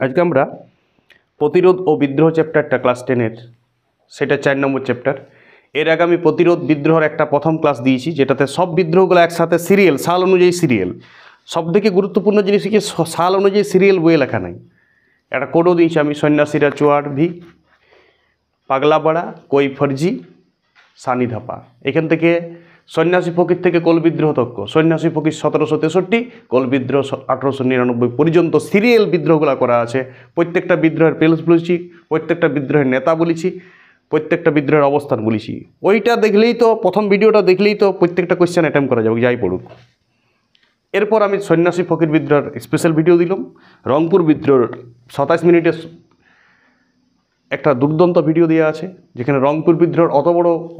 আজকে আমরা প্রতিরোধ ও বিদ্রোহ চ্যাপ্টারটা ক্লাস 10-এর সেটা 4 নম্বর চ্যাপ্টার। এর আগে আমি প্রতিরোধ বিদ্রোহের একটা প্রথম ক্লাস দিয়েছি, যেটাতে সব বিদ্রোহগুলো একসাথে সিরিয়াল, সাল অনুযায়ী সিরিয়াল। সবথেকে গুরুত্বপূর্ণ জিনিস কি, সাল অনুযায়ী সিরিয়াল বইয়ে লেখা নাই। একটা কোডও দিয়েছি আমি, সন্ন্যাসীরা চোয়ার ভি, পাগলাপাড়া, কই ফর্জি, সানি ধাপা। এখান থেকে সন্ন্যাসী ফকির থেকে কোল বিদ্রোহ তক্ক, সন্ন্যাসী ফকির 1763, কোল বিদ্রোহ 1899 পর্যন্ত সিরিয়াল বিদ্রোহগুলো করা আছে। প্রত্যেকটা বিদ্রোহের পেলস বলেছি, প্রত্যেকটা বিদ্রোহের নেতা বলেছি, প্রত্যেকটা বিদ্রোহের অবস্থান বলেছি। ওইটা দেখলেই তো, প্রথম ভিডিওটা দেখলেই তো প্রত্যেকটা কোয়েশ্চেন অ্যাটেম্প করা যাবে, যাই পড়ুক। এরপর আমি সন্ন্যাসী ফকির বিদ্রোহের স্পেশাল ভিডিও দিলাম। রংপুর বিদ্রোহের 27 মিনিটের একটা দুর্দান্ত ভিডিও দেওয়া আছে, যেখানে রংপুর বিদ্রোহের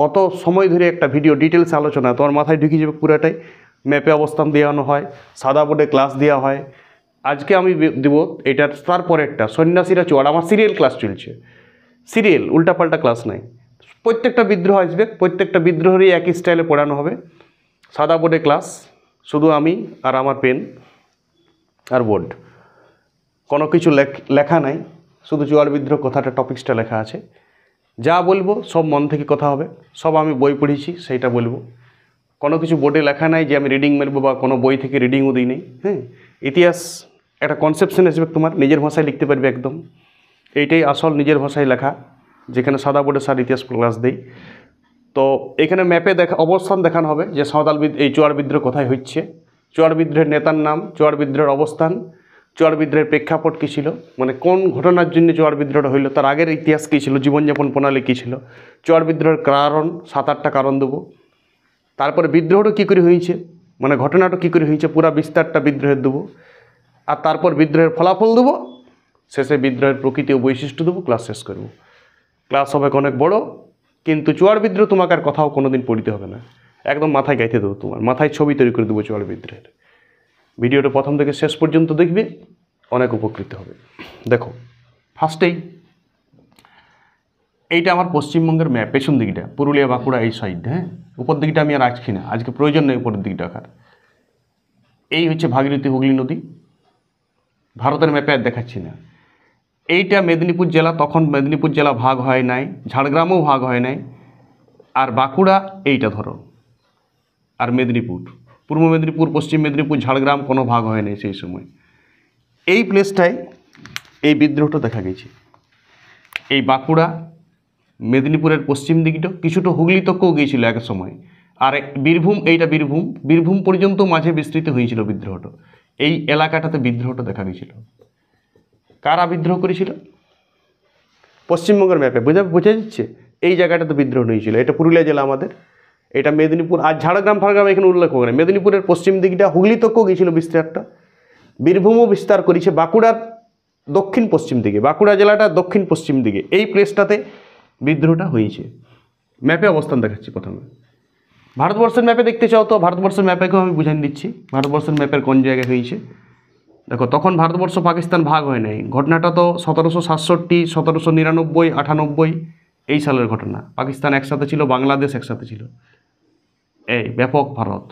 অত সময় ধরে একটা ভিডিও ডিটেলস আলোচনা, তোমার মাথায় ঢুকে যাবে পুরাটাই। ম্যাপে অবস্থান দেওয়ানো হয়, সাদা বোর্ডে ক্লাস দেওয়া হয়। আজকে আমি দেব এটার তারপরে একটা সন্ন্যাসীরা চোয়ার, আমার সিরিয়াল ক্লাস চলছে, সিরিয়াল, উল্টাপাল্টা ক্লাস নাই। প্রত্যেকটা বিদ্রোহ আসবে, প্রত্যেকটা বিদ্রোহেরই একই স্টাইলে পড়ানো হবে। সাদা বোর্ডে ক্লাস, শুধু আমি আর আমার পেন আর বোর্ড, কোনো কিছু লেখা নাই, শুধু চোয়ার বিদ্রোহ কথাটা টপিক্সটা লেখা আছে। যা বলবো সব মন থেকে কথা হবে, সব আমি বই পড়েছি সেইটা বলবো। কোনো কিছু বোর্ডে লেখা নাই যে আমি রিডিং মারবো বা কোনো বই থেকে রিডিংও দিই নেই। হ্যাঁ, ইতিহাস একটা কনসেপশন আসবে, তোমার নিজের ভাষায় লিখতে পারবে একদম। এইটাই আসল নিজের ভাষায় লেখা, যেখানে সাদা বোর্ডে সার ইতিহাস ক্লাস দেই। তো এখানে ম্যাপে অবস্থান দেখানো হবে যে এই চোয়ার বিদ্রোহ কোথায় হচ্ছে, চোয়ার বিদ্রোহের নেতার নাম, চোয়ার বিদ্রোহের অবস্থান, চোয়ার বিদ্রোহের প্রেক্ষাপট কী ছিল, মানে কোন ঘটনার জন্য চোয়ার বিদ্রোহটা হইল, তার আগের ইতিহাস কী ছিল, জীবনযাপন প্রণালী কী ছিল, চোয়ার বিদ্রোহের কারণ 7-8টা কারণ দেবো। তারপরে বিদ্রোহটা কী করে হয়েছে, মানে ঘটনাটা কী করে হয়েছে, পুরা বিস্তারটা বিদ্রোহের দেবো। আর তারপর বিদ্রোহের ফলাফল দেবো, শেষে বিদ্রোহের প্রকৃতি ও বৈশিষ্ট্য দেবো, ক্লাস শেষ করবো। ক্লাস হবে অনেক বড়, কিন্তু চোয়ার বিদ্রোহ তোমাকে আর কথাও কোনো দিন পড়িতে হবে না, একদম মাথায় গাইতে দেবো, তোমার মাথায় ছবি তৈরি করে দেবো চোয়ার বিদ্রোহের। ভিডিওটা প্রথম থেকে শেষ পর্যন্ত দেখবে, অনেক উপকৃত হবে। দেখো, ফার্স্টেই এইটা আমার পশ্চিমবঙ্গের ম্যাপ, পেছন দিকটা পুরুলিয়া বাঁকুড়া এই সাইডটা। হ্যাঁ, উপর দিকটা আমি আর রাখছি না, আজকে প্রয়োজন নেই উপরের দিকটা রাখার। এই হচ্ছে ভাগীরথী হুগলি নদী, ভারতের ম্যাপে আর দেখাচ্ছি না। এইটা মেদিনীপুর জেলা, তখন মেদিনীপুর জেলা ভাগ হয় নাই, ঝাড়গ্রামও ভাগ হয় নাই। আর বাঁকুড়া এইটা ধরো, আর মেদিনীপুর, পূর্ব মেদিনীপুর, পশ্চিম মেদিনীপুর, ঝাড়গ্রাম কোনো ভাগ হয় নাই সেই সময়। এই প্লেসটায় এই বিদ্রোহটা দেখা গেছে। এই বাঁকুড়া, মেদিনীপুরের পশ্চিম দিকটা, কিছুটা হুগলি তক্কেও গিয়েছিল এক সময়। আর বীরভূম, এইটা বীরভূম পর্যন্ত মাঝে বিস্তৃত হয়েছিল বিদ্রোহটা। এই এলাকাটাতে বিদ্রোহটা দেখা গেছিল। কারা বিদ্রোহ করেছিল? পশ্চিমবঙ্গের ম্যাপে বোঝা যাচ্ছে এই জায়গাটাতে বিদ্রোহ হয়েছিল। এটা পুরুলিয়া জেলা আমাদের, এটা মেদিনীপুর। আর ঝাড়গ্রাম ফাড়গ্রাম এখানে উল্লেখ করে, মেদিনীপুরের পশ্চিম দিকটা হুগলি তক্কেও গিয়েছিল বিস্তারটা, বীরভূমও বিস্তার করেছে। বাঁকুড়ার দক্ষিণ পশ্চিম দিকে, বাঁকুড়া জেলাটা দক্ষিণ পশ্চিম দিকে এই প্লেসটাতে বিদ্রোহটা হয়েছে। ম্যাপে অবস্থান দেখাচ্ছি প্রথমে। ভারতবর্ষের ম্যাপে দেখতে চাও তো ভারতবর্ষের ম্যাপেকেও আমি বুঝাই দিচ্ছি ভারতবর্ষের ম্যাপের কোন জায়গায় হয়েছে। দেখো, তখন ভারতবর্ষ পাকিস্তান ভাগ হয় নাই। ঘটনাটা তো 1767, 1799, 98 এই সালের ঘটনা। পাকিস্তান একসাথে ছিল, বাংলাদেশ একসাথে ছিল, এই ব্যাপক ভারত।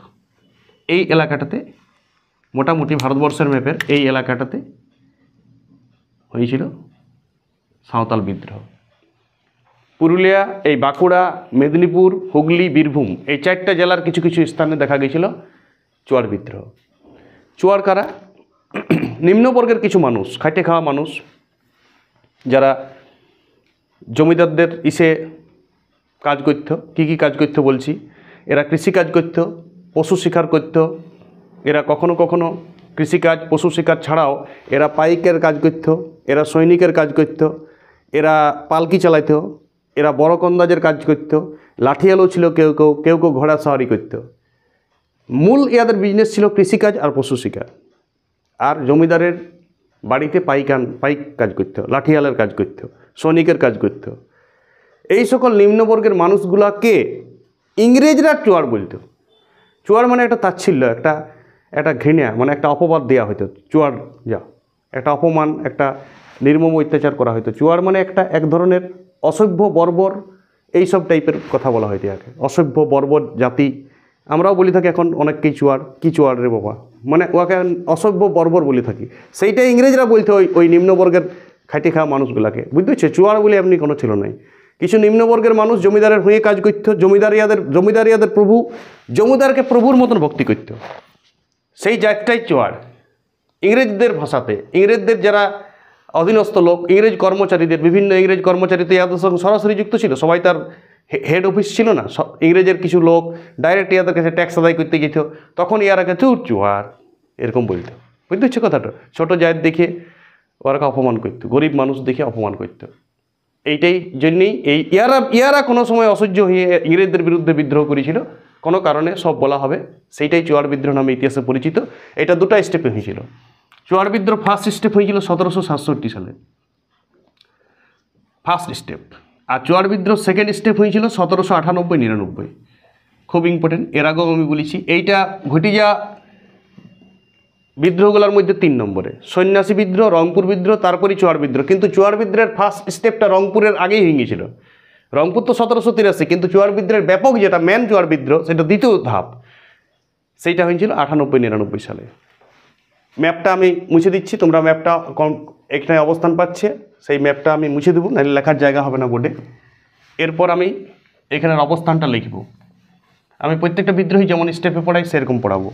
এই এলাকাটাতে মোটামুটি ভারতবর্ষের ম্যাপের এই এলাকাটাতে হয়েছিল সাঁওতাল বিদ্রোহ। পুরুলিয়া, এই বাঁকুড়া, মেদিনীপুর, হুগলি, বীরভূম এই 4টা জেলার কিছু কিছু স্থানে দেখা গিয়েছিল চোয়ার বিদ্রোহ। চোয়ার কারা? নিম্নবর্গের কিছু মানুষ, খাইটে খাওয়া মানুষ, যারা জমিদারদের কাজ করত। কী কাজ করতে বলছি, এরা কৃষিকাজ করত, পশু শিকার করত। এরা কখনো কখনো কৃষিকাজ, পশু শিকার ছাড়াও এরা পাইকের কাজ করত, এরা সৈনিকের কাজ করত, এরা পালকি চালাইত, এরা বড় কন্দাজের কাজ করত, লাঠিয়ালও ছিল, কেউ কেউ ঘোড়া সাওয়ারি করত। মূল এদের বিজনেস ছিল কৃষিকাজ আর পশু শিকার। আর জমিদারের বাড়িতে পাইক কাজ করত, লাঠিয়ালের কাজ করত, সৈনিকের কাজ করত। এই সকল নিম্নবর্গের মানুষগুলাকে ইংরেজরা চোয়ার বলতো। চোয়ার মানে একটা তাচ্ছিল্য, একটা ঘৃণা, মানে একটা অপবাদ দেওয়া হতো। চোয়ার যা একটা অপমান, একটা নির্মম অত্যাচার করা হতো। চোয়ার মানে এক ধরনের অসভ্য, বর্বর, এইসব টাইপের কথা বলা হয়তো একে। অসভ্য, বর্বর জাতি আমরাও বলি থাকি এখন অনেককেই চোয়ার। কী চোয়ার রে বাবা, মানে ওকে অসভ্য বর্বর বলে থাকি, সেইটাই ইংরেজরা বলতে ওই নিম্নবর্গের খাইতে খাওয়া মানুষগুলাকে, বুঝতে পারছো? চুয়ার বলে এমনি কোনো ছিল নাই। কিছু নিম্নবর্গের মানুষ জমিদারের হয়ে কাজ করতো, জমিদারিয়াদের প্রভু, জমিদারকে প্রভুর মতন ভক্তি করত, সেই জাতটাই চুয়ার। ইংরেজদের ভাষাতে, ইংরেজদের যারা অধীনস্থ লোক, ইংরেজ কর্মচারীদের, বিভিন্ন ইংরেজ কর্মচারী তো ইয়াদের সঙ্গে সরাসরি যুক্ত ছিল, সবাই তার হেড অফিস ছিল না, ইংরেজের কিছু লোক ডাইরেক্ট ইয়াদের কাছে ট্যাক্স আদায় করতে যেত, তখন ইয়ারাকে চুয়ার এরকম বলতো, বুঝতে পারছো কথাটা? ছোটো জাত দেখে ওরাকে অপমান করতো, গরিব মানুষ দেখে অপমান করতো। এইটাই জন্যেই ইয়ারা কোনো সময় অসহ্য হয়ে ইংরেজদের বিরুদ্ধে বিদ্রোহ করেছিল, কোনো কারণে সব বলা হবে, সেইটাই চুয়ার বিদ্রোহ নামে ইতিহাসে পরিচিত। এটা দুটো স্টেপে হয়েছিল। চুয়ার বিদ্রোহ ফার্স্ট স্টেপ হয়েছিল 1767 সালে, ফার্স্ট স্টেপ। আর চুয়ার বিদ্রোহ সেকেন্ড স্টেপ হয়েছিল 1798-99। খুব ইম্পর্টেন্ট, এর আগেও আমি বলেছি। এইটা ঘটে যাওয়া বিদ্রোহগুলোর মধ্যে 3 নম্বরে সন্ন্যাসী বিদ্রোহ, রংপুর বিদ্রোহ, তারপরে চুয়ার বিদ্রোহ। কিন্তু চুয়ার বিদ্রোহের ফার্স্ট স্টেপটা রংপুরের আগেই হয়ে গিয়েছিল। রংপুর তো 1783, কিন্তু চুয়ার বিদ্রোহের ব্যাপক যেটা মেন চুয়ার বিদ্রোহ, সেটা দ্বিতীয় ধাপ, সেইটা হয়েছিল 98-99 সালে। ম্যাপটা আমি মুছে দিচ্ছি, তোমরা ম্যাপটা এখানে অবস্থান পাচ্ছে, সেই ম্যাপটা আমি মুছে দেবো, নাহলে লেখার জায়গা হবে না বোর্ডে। এরপর আমি এখানের অবস্থানটা লিখব। আমি প্রত্যেকটা বিদ্রোহী যেমন স্টেপে পড়াই সেরকম পড়াবো,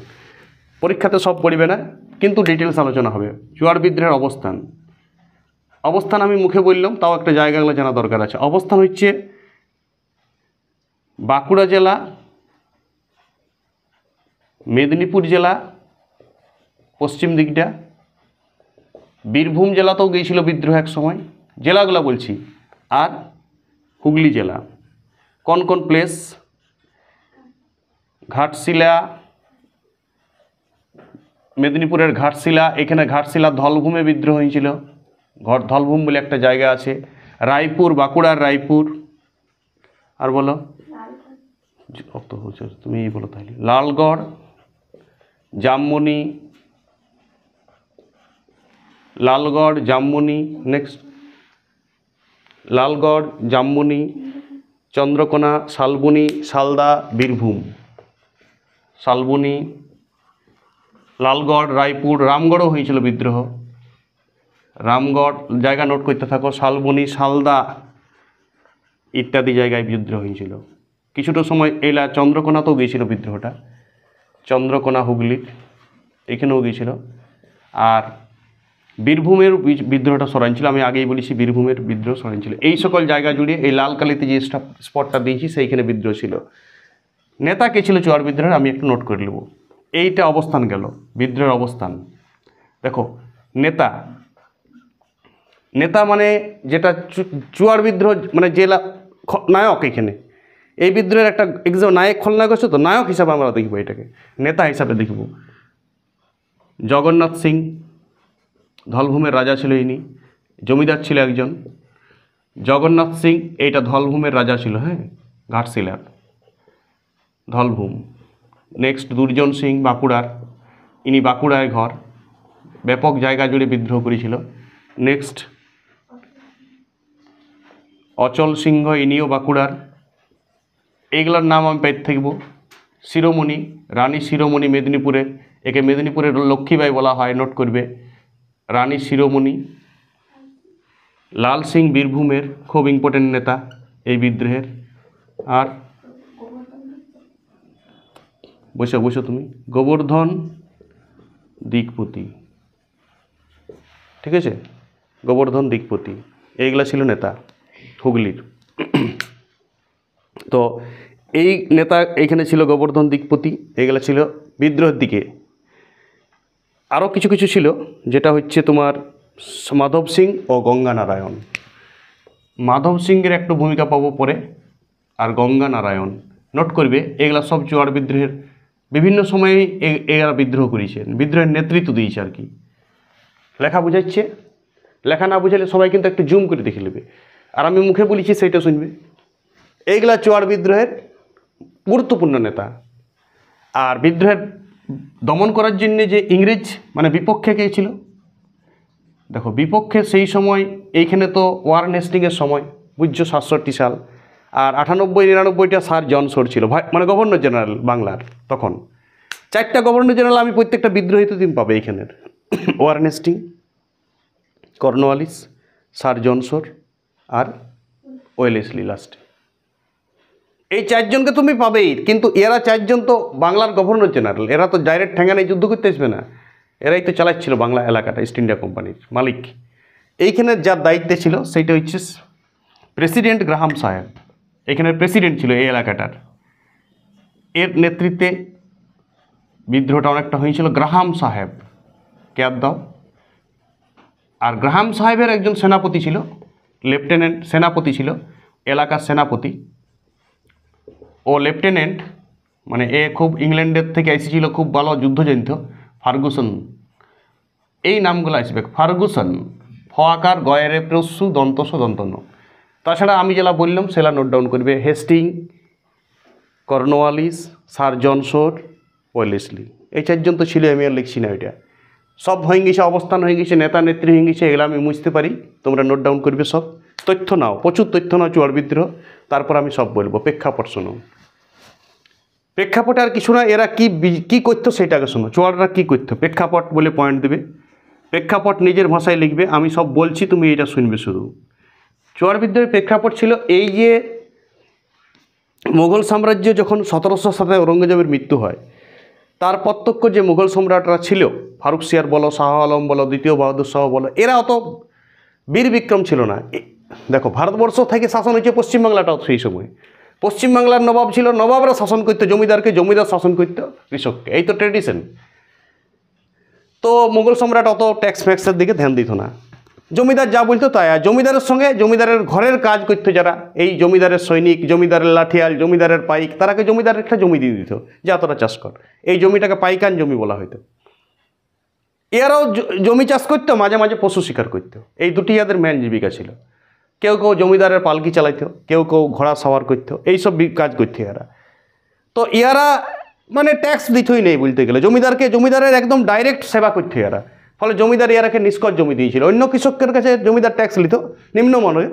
পরীক্ষাতে সব পড়বে না, কিন্তু ডিটেলস আলোচনা হবে। চুয়ার বিদ্রোহের অবস্থান আমি মুখে বললাম, তাও একটা জায়গাগুলো জানা দরকার আছে। অবস্থান হচ্ছে বাঁকুড়া জেলা, মেদিনীপুর জেলা পশ্চিম দিকটা, বীরভূম জেলাতেও গিয়েছিল বিদ্রোহ এক সময়, জেলাগুলো বলছি, আর হুগলি জেলা। কোন কোন প্লেস? ঘাটশিলা, মেদিনীপুরের ঘাটশিলা, এখানে ঘাটশিলা ধলভূমে বিদ্রোহ হয়েছিল, ধলভূম বলে একটা জায়গা আছে। রায়পুর, বাঁকুড়ার রায়পুর। আর বলো, তুমি বলো তাহলে। লালগড়, জামমনি, নেক্সট লালগড়, জামমনি, চন্দ্রকোনা, শালবনী, শালদা, বীরভূম। শালবনী, লালগড়, রায়পুর, রামগড়ও হয়েছিল বিদ্রোহ। রামগড় জায়গা নোট করতে থাকো, শালবনী, শালদা ইত্যাদি জায়গায় বিদ্রোহ হয়েছিল। কিছুটা সময় এলা চন্দ্রকোনাতেও গিয়েছিল বিদ্রোহটা, চন্দ্রকোনা হুগলির এখানেও গিয়েছিল। আর বীরভূমের বিদ্রোহটা সরাইছিল, আমি আগেই বলেছি বীরভূমের বিদ্রোহ সরাইছিল। এই সকল জায়গা জুড়ে এই লাল কালিতে যে স্পটটা দিয়েছি সেইখানে বিদ্রোহ ছিল। নেতা কে ছিল চুয়ার বিদ্রোহের, আমি একটু নোট করে নেব। এইটা অবস্থান গেল বিদ্রোহের অবস্থান। দেখো, নেতা মানে যেটা চুয়ার বিদ্রোহ মানে জেলা নায়ক, এখানে এই বিদ্রোহের একটা এক্সাম নায়ক খলনায়ক আছে, তো নায়ক হিসাবে আমরা দেখব, এটাকে নেতা হিসাবে দেখব। জগন্নাথ সিং ধলভূমের রাজা ছিল, ইনি জমিদার ছিল একজন। জগন্নাথ সিং এইটা ধলভূমের রাজা ছিল, হ্যাঁ, ঘাটশিলার ধলভূম। নেক্সট দুর্জন সিং বাঁকুড়ার, ইনি বাঁকুড়ায় ঘর, ব্যাপক জায়গা জুড়ে বিদ্রোহ করেছিল। নেক্সট অচল সিংহ, ইনিও বাঁকুড়ার। এইগুলোর নাম আমি পেতে থাকব। শিরোমণি, রানী শিরোমণি মেদিনীপুরের, একে মেদিনীপুরের লক্ষ্মীবাই বলা হয়, নোট করবে, রানী শিরোমণি। লাল সিং বীরভূমের খুব ইম্পর্টেন্ট নেতা এই বিদ্রোহের। আর বসো তুমি, গোবর্ধন দিকপতি, ঠিক আছে, গোবর্ধন দিকপতি, এইগুলা ছিল নেতা হুগলির। তো এই নেতা এইখানে ছিল গোবর্ধন দিকপতি, এইগুলা ছিল বিদ্রোহের দিকে। আরও কিছু কিছু ছিল, যেটা হচ্ছে তোমার মাধব সিং ও গঙ্গা নারায়ণ। মাধব সিংয়ের একটু ভূমিকা পাবো পরে, আর গঙ্গা নারায়ণ নোট করবে। এগুলা সব চুয়ার বিদ্রোহের বিভিন্ন সময়ে এরা বিদ্রোহ করেছেন, বিদ্রোহের নেতৃত্ব দিয়েছে আর কি। লেখা বুঝাচ্ছে, লেখা না বুঝালে সবাই কিন্তু একটু জুম করে দেখে নেবে, আর আমি মুখে বলেছি সেইটা শুনবে। এইগুলা চুয়ার বিদ্রোহের গুরুত্বপূর্ণ নেতা। আর বিদ্রোহের দমন করার জন্য যে ইংরেজ মানে বিপক্ষে কে ছিল, দেখো বিপক্ষে সেই সময় এইখানে তো ওয়ারেন হেস্টিংয়ের সময়, বুঝছো, 67 সাল। আর 98-99টা স্যার জন শোর ছিল, মানে গভর্নর জেনারেল বাংলার তখন। 4টা গভর্নর জেনারেল আমি প্রত্যেকটা বিদ্রোহীতে তুমি পাবে এইখানের। Warren Hasting, Cornwallis, sir Johnson আর ওয়েলেসলি লাস্টে। এই 4জনকে তুমি পাবেই, কিন্তু এরা 4জন তো বাংলার গভর্নর জেনারেল, এরা তো ডাইরেক্ট ঠেঙ্গানায় যুদ্ধ করতে আসবে না, এরাই তো চালাচ্ছিল বাংলা এলাকাটা, ইস্ট ইন্ডিয়া কোম্পানির মালিক। এইখানে যার দায়িত্বে ছিল সেইটা হচ্ছে প্রেসিডেন্ট গ্রাহাম সাহেব, এখানের প্রেসিডেন্ট ছিল এই এলাকাটার। এর নেতৃত্বে বিদ্রোহটা অনেকটা হয়েছিল। গ্রাহাম সাহেব ক্যাব দাও। আর গ্রাহাম সাহেবের একজন সেনাপতি ছিল, লেফটেন্যান্ট সেনাপতি ছিল, এলাকার সেনাপতি। ও লেফটেন্যান্ট, মানে এ খুব ইংল্যান্ডের থেকে এসেছিল, খুব ভালো যুদ্ধ জানত, ফার্গুসন। এই নামগুলো আসবে, ফার্গুসন, ফ আকার গয়েরে প্রস্যু দন্তস দন্তন্য। তাছাড়া আমি যেটা বললাম সেটা নোট ডাউন করবে, Hastings, Cornwallis, sir Johnson, Wellesley. এই 4জন তো ছিল, আমি আর লিখছি না, ওইটা সব হয়ে গেছে, অবস্থান হয়ে গেছে, নেতা নেত্রী হয়ে গেছে, এগুলো আমি বুঝতে পারি, তোমরা নোট ডাউন করবে সব। তথ্য নাও, প্রচুর তথ্য নাও চুয়াড় বিদ্রোহ, তারপর আমি সব বলবো। প্রেক্ষাপট শোনো, প্রেক্ষাপটে আর কিছু না, এরা কি করতো সেটাকে শোনো, চুয়াড়রা কী করতো, প্রেক্ষাপট বলে পয়েন্ট দেবে, প্রেক্ষাপট নিজের ভাষায় লিখবে, আমি সব বলছি তুমি এটা শুনবে শুধু। চুয়াড় বিদ্রোহের প্রেক্ষাপট ছিল এই যে মুঘল সাম্রাজ্য যখন 1700 সালে ঔরঙ্গজেবের মৃত্যু হয়, তার প্রত্যক্ষ যে মুঘল সম্রাটরা ছিল, ফারুক সিয়ার বলো, শাহ আলম বলো, দ্বিতীয় বাহাদুর শাহ বলো, এরা অত বীর বিক্রম ছিল না। দেখো, ভারতবর্ষ থেকে শাসন হয়েছে পশ্চিমবাংলাটাও সেই সময়। পশ্চিমবাংলার নবাব ছিল, নবাবরা শাসন করতো জমিদারকে, জমিদার শাসন করতো কৃষককে, এই তো ট্রেডিশন। তো মুঘল সম্রাট অত ট্যাক্স ফ্যাক্সের দিকে ধ্যান দিত না, জমিদার যা বলতো তাই। আর জমিদারের সঙ্গে জমিদারের ঘরের কাজ করতো যারা, এই জমিদারের সৈনিক, জমিদারের লাঠিয়াল, জমিদারের পাইক, তারাকে জমিদারের একটা জমি দিয়ে দিত, যা তোরা চাষ কর। এই জমিটাকে পাইকান জমি বলা হইতো। এরাও জমি চাষ করতো, মাঝে মাঝে পশু শিকার করতো, এই দুটি এদের মেন জীবিকা ছিল। কেউ কেউ জমিদারের পালকি চালাইতো, কেউ কেউ ঘোড়া সাওয়ার করতো, এইসব কাজ করতো এরা। তো এরা মানে ট্যাক্স দিতই নেই বলতে গেলে, জমিদারের একদম ডাইরেক্ট সেবা করতো এরা। ফলে জমিদার এরাকে নিষ্কর জমি দিয়েছিল। অন্য কৃষকের কাছে জমিদার ট্যাক্স লিত নিম্নমানের,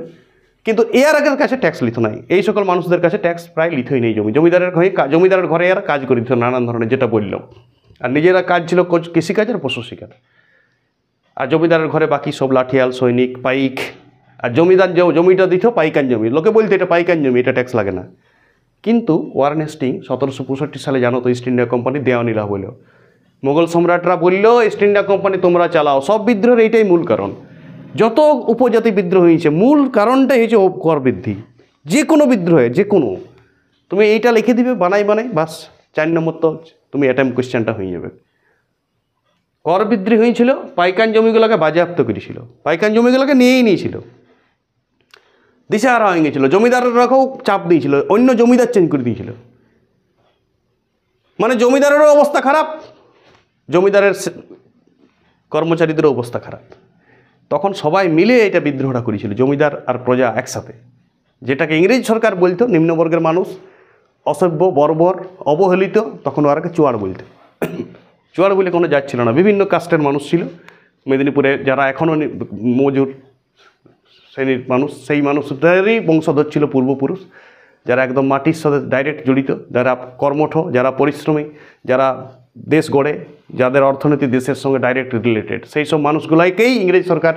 কিন্তু এরাকের কাছে ট্যাক্স লিত নাই। এই সকল মানুষদের কাছে ট্যাক্স প্রায় লিতই নেই জমি। জমিদারের ঘরে এরা কাজ করে দিত নানান ধরনের, যেটা বললাম। আর নিজেরা কাজ ছিল কৃষিকাজ আর পশু শিকার। আর জমিদারের ঘরে বাকি সব লাঠিয়াল, সৈনিক, পাইক। আর জমিদার জমিটা দিত পাইকান জমি, লোকে বলতো এটা পাইকান জমি, এটা ট্যাক্স লাগে না। কিন্তু ওয়ারেন হেস্টিং 1765 সালে জানো তো, ইস্ট ইন্ডিয়া কোম্পানি দেওয়ানি লাভ হলো। মুঘল সম্রাটরা বলল ইস্ট ইন্ডিয়া কোম্পানি তোমরা চালাও। সব বিদ্রোহের এইটাই মূল কারণ। যত উপজাতি বিদ্রোহ হয়েছে মূল কারণটাই হয়েছে কর বৃদ্ধি। যে কোনো বিদ্রোহে, যে কোনো, তুমি এইটা লিখে দিবে বানাই বাস 4 নম্বর তো তুমি অ্যাটেম্প কোশ্চেনটা হয়ে যাবে। কর বৃদ্ধি হয়েছিল, পাইকান জমিগুলোকে বাজেয়াপ্ত করেছিল, পাইকান জমিগুলোকে নিয়েই নিয়েছিল, দিশাহারা হয়ে গেছিল। জমিদাররাকেও চাপ দিয়েছিল, অন্য জমিদার চেঞ্জ করে দিয়েছিল। মানে জমিদারেরও অবস্থা খারাপ, জমিদারের কর্মচারীদেরও অবস্থা খারাপ। তখন সবাই মিলে এটা বিদ্রোহটা করেছিল, জমিদার আর প্রজা একসাথে। যেটাকে ইংরেজ সরকার বলতো নিম্নবর্গের মানুষ, অসভ্য, বর্বর, অবহেলিত, তখন ওরাকে চুয়াড় বলতো। চুয়াড় বলে কোনো জাত ছিল না, বিভিন্ন কাস্টের মানুষ ছিল মেদিনীপুরে, যারা এখনও মজুর শ্রেণীর মানুষ, সেই মানুষদেরই বংশধর ছিল পূর্বপুরুষ, যারা একদম মাটির সাথে ডাইরেক্ট জড়িত, যারা কর্মঠ, যারা পরিশ্রমী, যারা দেশ গড়ে, যাদের অর্থনীতি দেশের সঙ্গে ডাইরেক্ট রিলেটেড, সেই সব মানুষগুলাকেই ইংরেজ সরকার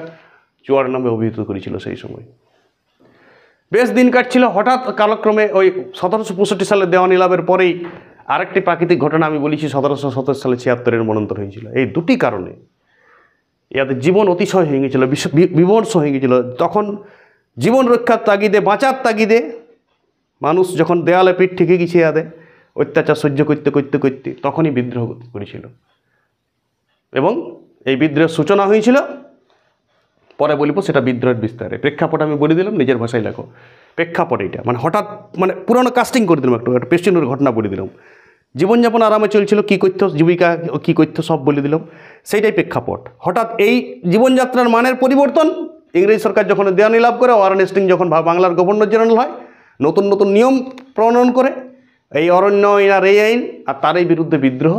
চুয়াড় নামে অভিহিত করেছিল সেই সময়। বেশ দিন কাটছিল। হঠাৎ কালক্রমে ওই 1765 সালে দেওয়ানি লাভের পরেই আরেকটি প্রাকৃতিক ঘটনা আমি বলেছি, 1770 সালে 76-এর মন্বন্তর হয়েছিল। এই দুটি কারণে ইয়াদের জীবন অতিশয় হয়ে গেছিলো, বিমর্ষ হয়ে গেছিলো। তখন জীবন রক্ষার তাগিদে, বাঁচার তাগিদে মানুষ যখন দেয়ালে পিঠ ঠেকে গেছে, ইয়াদের অত্যাচার সহ্য করতে করতে করতে তখনই বিদ্রোহ করেছিল। এবং এই বিদ্রোহের সূচনা হয়েছিল, পরে বলিব সেটা বিদ্রোহের বিস্তারে। প্রেক্ষাপট আমি বলে দিলাম, নিজের ভাষায় লেখো। প্রেক্ষাপট এইটা, মানে হঠাৎ মানে পুরোনো কাস্টিং করে দিলাম, একটা পেছনের ঘটনা বলে দিলাম। জীবনযাপন আরামে চলছিল, কী করতো, জীবিকা কী করতো সব বলে দিলাম, সেইটাই প্রেক্ষাপট। হঠাৎ এই জীবনযাত্রার মানের পরিবর্তন, ইংরেজ সরকার যখন দেওয়ানি লাভ করে, ওয়ারেন হেস্টিং যখন বাংলার গভর্নর জেনারেল হয়, নতুন নতুন নিয়ম প্রণয়ন করে, এই অরণ্য আইন আর এই আইন, আর তারই বিরুদ্ধে বিদ্রোহ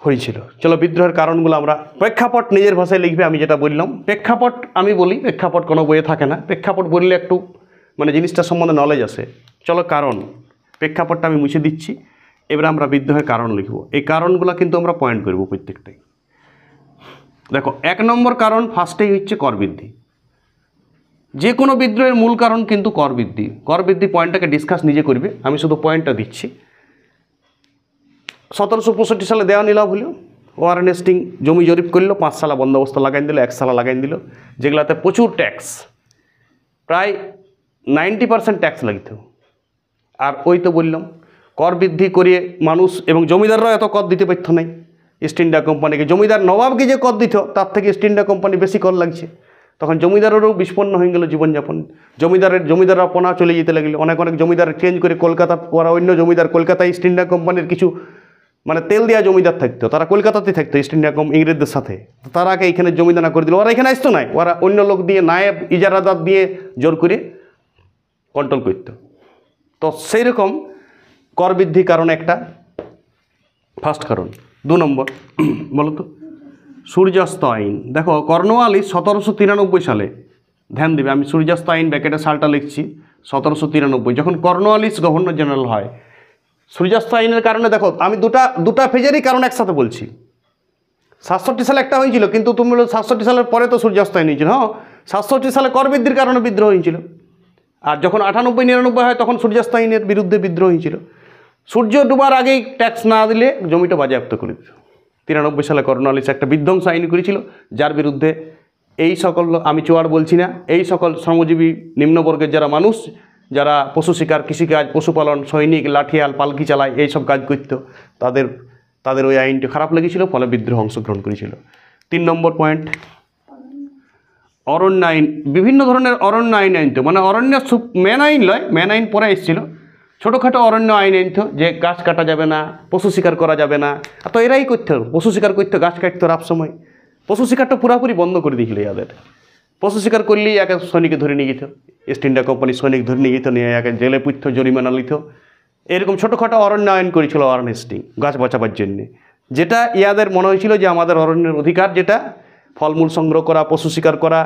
হয়েছিল। চলো বিদ্রোহের কারণগুলো আমরা, প্রেক্ষাপট নিজের ভাষায় লিখবে। আমি যেটা বললাম প্রেক্ষাপট আমি বলি, প্রেক্ষাপট কোনো বইয়ে থাকে না। প্রেক্ষাপট বললে একটু মানে জিনিসটা সম্বন্ধে নলেজ আসে। চলো কারণ, প্রেক্ষাপটটা আমি মুছে দিচ্ছি। এবার আমরা বিদ্রোহের কারণ লিখব। এই কারণগুলো কিন্তু আমরা পয়েন্ট করব প্রত্যেকটাই। দেখো 1 নম্বর কারণ ফার্স্টেই হচ্ছে কর বৃদ্ধি। যে কোনো বিদ্রোহের মূল কারণ কিন্তু কর বৃদ্ধি। কর বৃদ্ধি পয়েন্টটাকে ডিসকাস নিজে করবে, আমি শুধু পয়েন্টটা দিচ্ছি। 1765 সালে দেওয়া নিলাম হলো, ওয়ারেন হেস্টিং জমি জরিপ করলো, 5 সালা বন্দোবস্ত লাগাই দিল, 1 সালা লাগাই দিল, যেগুলাতে প্রচুর ট্যাক্স, প্রায় 90% ট্যাক্স লাগিত। আর ওই তো বললাম কর বৃদ্ধি করিয়ে মানুষ এবং জমিদাররাও এত কর দিতে পারত নাই ইস্ট ইন্ডিয়া কোম্পানিকে। জমিদার নবাবকে যে কর দিত তার থেকে ইস্ট ইন্ডিয়া কোম্পানি বেশি কর লাগছে। তখন জমিদারেরও বিস্পন্ন হয়ে গেল জীবনযাপন। জমিদাররা পোনা চলে যেতে লাগলো। অনেক জমিদার চেঞ্জ করে কলকাতা, ওরা অন্য জমিদার কলকাতায় ইস্ট ইন্ডিয়া কোম্পানির কিছু মানে তেল দেওয়া জমিদার থাকতো, তারা কলকাতাতেই থাকতো ইস্ট ইন্ডিয়া ইংরেজদের সাথে। তারা আগে এখানে জমিদানা করে দিল, ওরা এখানে আসতো নাই, ওরা অন্য লোক দিয়ে নায়েব ইজারাদার দিয়ে জোর করে কন্ট্রোল করতো। তো সেই রকম কর বৃদ্ধি কারণ একটা ফার্স্ট কারণ। 2 নম্বর বলো তো সূর্যাস্ত আইন। দেখো কর্নওয়ালিস 1793 সালে, ধ্যান দেবে আমি সূর্যাস্ত আইন ব্যাকেটে সালটা লিখছি, 1793 যখন কর্নওয়ালিস গভর্নর জেনারেল হয়। সূর্যাস্ত আইনের কারণে দেখো আমি দুটা ফেজেরই কারণ একসাথে বলছি। 67 সালে একটা হয়েছিল, কিন্তু তুমি বলো 67 সালের পরে তো সূর্যাস্ত আইন হয়েছিল। হ্যাঁ, 67 সালে কর বৃদ্ধির কারণে বিদ্রোহ হয়েছিল। আর যখন 98-99 হয় তখন সূর্যাস্ত আইনের বিরুদ্ধে বিদ্রোহ হয়েছিল। সূর্য ডুবার আগেই ট্যাক্স না দিলে জমিটা বাজেয়াপ্ত করে দিত। 93 সালে কর্নওয়ালিস একটা বিধ্বংস আইন করেছিল, যার বিরুদ্ধে এই সকল, আমি চোয়ার বলছি না, এই সকল শ্রমজীবী নিম্নবর্গের যারা মানুষ, যারা পশু শিকার, কৃষিকাজ, পশুপালন, সৈনিক, লাঠিয়াল, পালকি চালায়, এইসব কাজ করত, তাদের ওই আইনটি খারাপ লেগেছিল, ফলে বিদ্রোহ অংশগ্রহণ করেছিল। 3 নম্বর পয়েন্ট অরণ্য আইন। বিভিন্ন ধরনের অরণ্য আইন আনতো, মানে অরণ্য মেন আইন নয়, মেন আইন পরে এসেছিল। ছোটোখাটো অরণ্য আইন আনতো, যে গাছ কাটা যাবে না, পশু শিকার করা যাবে না। তো এরাই করতো, পশু শিকার করতো, গাছ কাটতো রাত সময়। পশু শিকারটা পুরাপুরি বন্ধ করে দিয়েছিল এদের। পশু শিকার করলেই একে সৈনিকে ধরে নিয়ে যেত, ইস্ট ইন্ডিয়া কোম্পানির সৈনিক ধরে নিয়ে যেত, নিয়ে একে জেলে পুঁতত, জরিমানা লিত। এরকম ছোটোখাটো অরণ্য আইন করেছিল ওয়ারেন হেস্টিং গাছ বাঁচাবার জন্যে, যেটা ইয়াদের মনে হয়েছিল যে আমাদের অরণ্যের অধিকার, যেটা ফলমূল সংগ্রহ করা, পশু শিকার করা,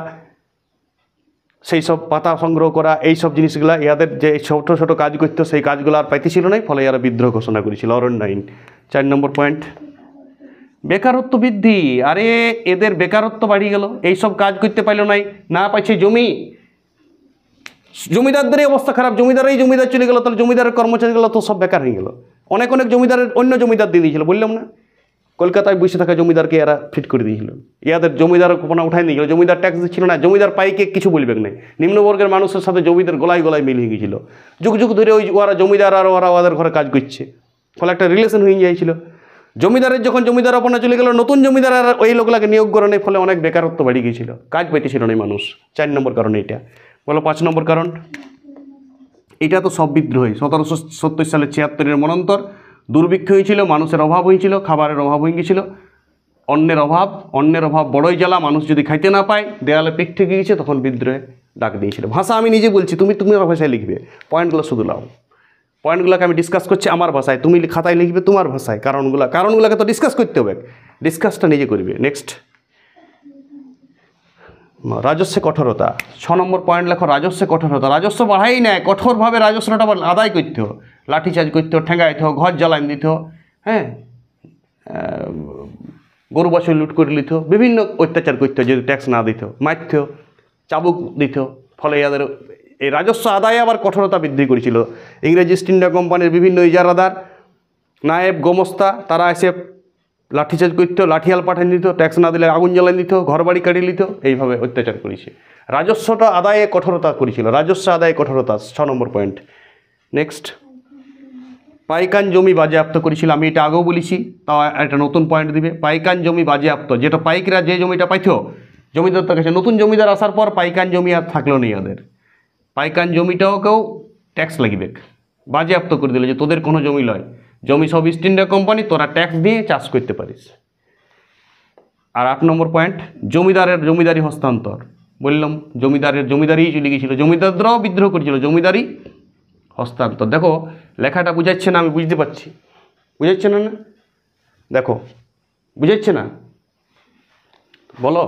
সেই সব পাতা সংগ্রহ করা, এই সব জিনিসগুলা ইয়াদের যে ছোটো ছোটো কাজ করতো, সেই কাজগুলো আর পাইতেছিল না, ফলে এরা বিদ্রোহ ঘোষণা করেছিল, অরণ্য আইন। 4 নম্বর পয়েন্ট বেকারত্ব বৃদ্ধি। আরে এদের বেকারত্ব বাড়িয়ে গেল, এইসব কাজ করতে পারল নাই, না পাইছে জমি। জমিদারদেরই অবস্থা খারাপ, জমিদার চলে গেল, তাহলে জমিদারের কর্মচারীগুলো তো সব বেকার হয়ে গেল। অনেক জমিদারের অন্য জমিদার দিয়ে দিয়েছিল, বললাম না, কলকাতায় বসে থাকা জমিদারকে এরা ফিট করে দিয়েছিল। ইয়াদের জমিদার কোনা উঠাই নিয়ে গেল, জমিদার ট্যাক্স দিচ্ছিল না, জমিদার পাইকে কিছু বলবে নাই। নিম্নবর্গের মানুষের সাথে জমিদার গলায় মিল হয়ে গেছিল, যুগ যুগ ধরে ওরা জমিদার আর ওরা ওদের ঘরে কাজ করছে, ফলে একটা রিলেশন হয়ে যাইছিল। জমিদারের যখন জমিদার আপনা চলে গেল, নতুন জমিদার আর ওই লোকগুলাকে নিয়োগ করে নেই, ফলে অনেক বেকারত্ব বেড়ে গিয়েছিল, কাজ পেতেছিল না মানুষ। 4 নম্বর কারণ এটা। বলো 5 নম্বর কারণ। এটা তো সব বিদ্রোহী। 1770 সালে 76-এর মনন্তর দুর্ভিক্ষ হয়েছিল, মানুষের অভাব হয়েছিল, খাবারের অভাব হয়ে গিয়েছিল, অন্নের অভাব বড়ই জ্বালা, মানুষ যদি খাইতে না পায়, দেয়ালে পিঠ থেকে গিয়েছে, তখন বিদ্রোহে ডাক দিয়েছিল। ভাষা আমি নিজে বলছি, তুমি তোমার ভাষায় লিখবে, পয়েন্টগুলো শুধু লাও। পয়েন্টগুলোকে আমি ডিসকাস করছি আমার ভাষায়, তুমি খাতায় লিখবে তোমার ভাষায়। কারণগুলোকে তো ডিসকাস করতে হবে, ডিসকাসটা নিজে করবে। নেক্সট রাজস্ব কঠোরতা। 6 নম্বর পয়েন্ট লেখো রাজস্ব কঠোরতা। রাজস্ব বাড়াই নেয়, কঠোরভাবে রাজস্বটা আদায় করতে হবে, লাঠিচার্জ করতে হবে, ঠেঙ্গাইতে হবে, ঘর জ্বালান দিতে হবে, হ্যাঁ, গরু বাছুর লুট করে নিত, বিভিন্ন অত্যাচার করতে, যদি ট্যাক্স না দিত, মারত, চাবুক দিত, ফলে এদের এই রাজস্ব আদায়ে আবার কঠোরতা বৃদ্ধি করেছিল। ইংরেজ ইস্ট ইন্ডিয়া কোম্পানির বিভিন্ন ইজারাদার, নায়েব, গোমস্তা, তারা এসে লাঠিচার্জ করত, লাঠিয়াল পাঠিয়ে দিত, ট্যাক্স না দিলে আগুন জ্বালিয়ে দিত, ঘর বাড়ি কাটিয়ে নিত, এইভাবে অত্যাচার করেছে। রাজস্বটা আদায়ে কঠোরতা করেছিল, রাজস্ব আদায়ে কঠোরতা। 6 নম্বর পয়েন্ট। নেক্সট পাইকান জমি বাজেয়াপ্ত করেছিল। আমি এটা আগেও বলেছি, তাও একটা নতুন পয়েন্ট দিবে। পাইকান জমি বাজেয়াপ্ত, যেটা পাইকরা যে জমিটা পাইত জমিদারদের কাছে, নতুন জমিদার আসার পর পাইকান জমি আর থাকলো না এদের, পাইকান জমিটাকেও ট্যাক্স লাগবে, বাজেয়াপ্ত করে দিল, যে তোদের কোনো জমি লয়, জমি সব ইস্ট ইন্ডিয়া কোম্পানি, তোরা ট্যাক্স দিয়ে চাষ করতে পারিস। আর 8 নম্বর পয়েন্ট জমিদারি হস্তান্তর। বললাম জমিদারিই চলে গিয়েছিল, জমিদাররাও বিদ্রোহ করেছিল, জমিদারি হস্তান্তর। দেখো লেখাটা বুঝাচ্ছে না, আমি বুঝতে পারছি, বুঝাচ্ছে না? না দেখো বুঝাচ্ছে না, বলো।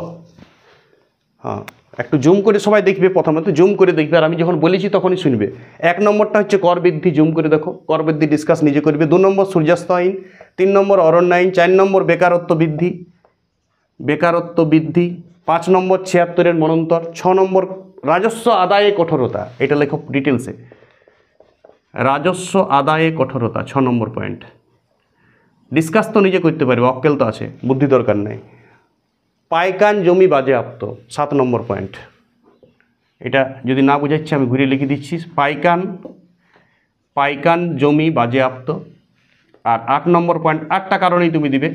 হ্যাঁ, একটু জুম করে সবাই দেখবে, প্রথমে তো জুম করে দেখবে, আর আমি যখন বলেছি তখনই শুনবে। 1 নম্বরটা হচ্ছে কর বৃদ্ধি, জুম করে দেখো, কর বৃদ্ধি ডিসকাস নিজে করবে। 2 নম্বর সূর্যাস্ত আইন, 3 নম্বর অরণ্য আইন, 4 নম্বর বেকারত্ব বৃদ্ধি, 5 নম্বর 76-এর মনন্তর, 6 নম্বর রাজস্ব আদায়ে কঠোরতা, এটা লেখো ডিটেলসে, রাজস্ব আদায়ে কঠোরতা 6 নম্বর পয়েন্ট। ডিসকাস তো নিজে করতে পারবে, অক্কেল তো আছে, বুদ্ধি দরকার নেই। পাইকান জমি বাজেয়াপ্ত 7 নম্বর পয়েন্ট, এটা যদি না বুঝাচ্ছি আমি ঘুরিয়ে লিখে দিচ্ছি, পাইকান জমি বাজেয়াপ্ত। আর 8 নম্বর পয়েন্ট, 8টা কারণেই তুমি দিবে।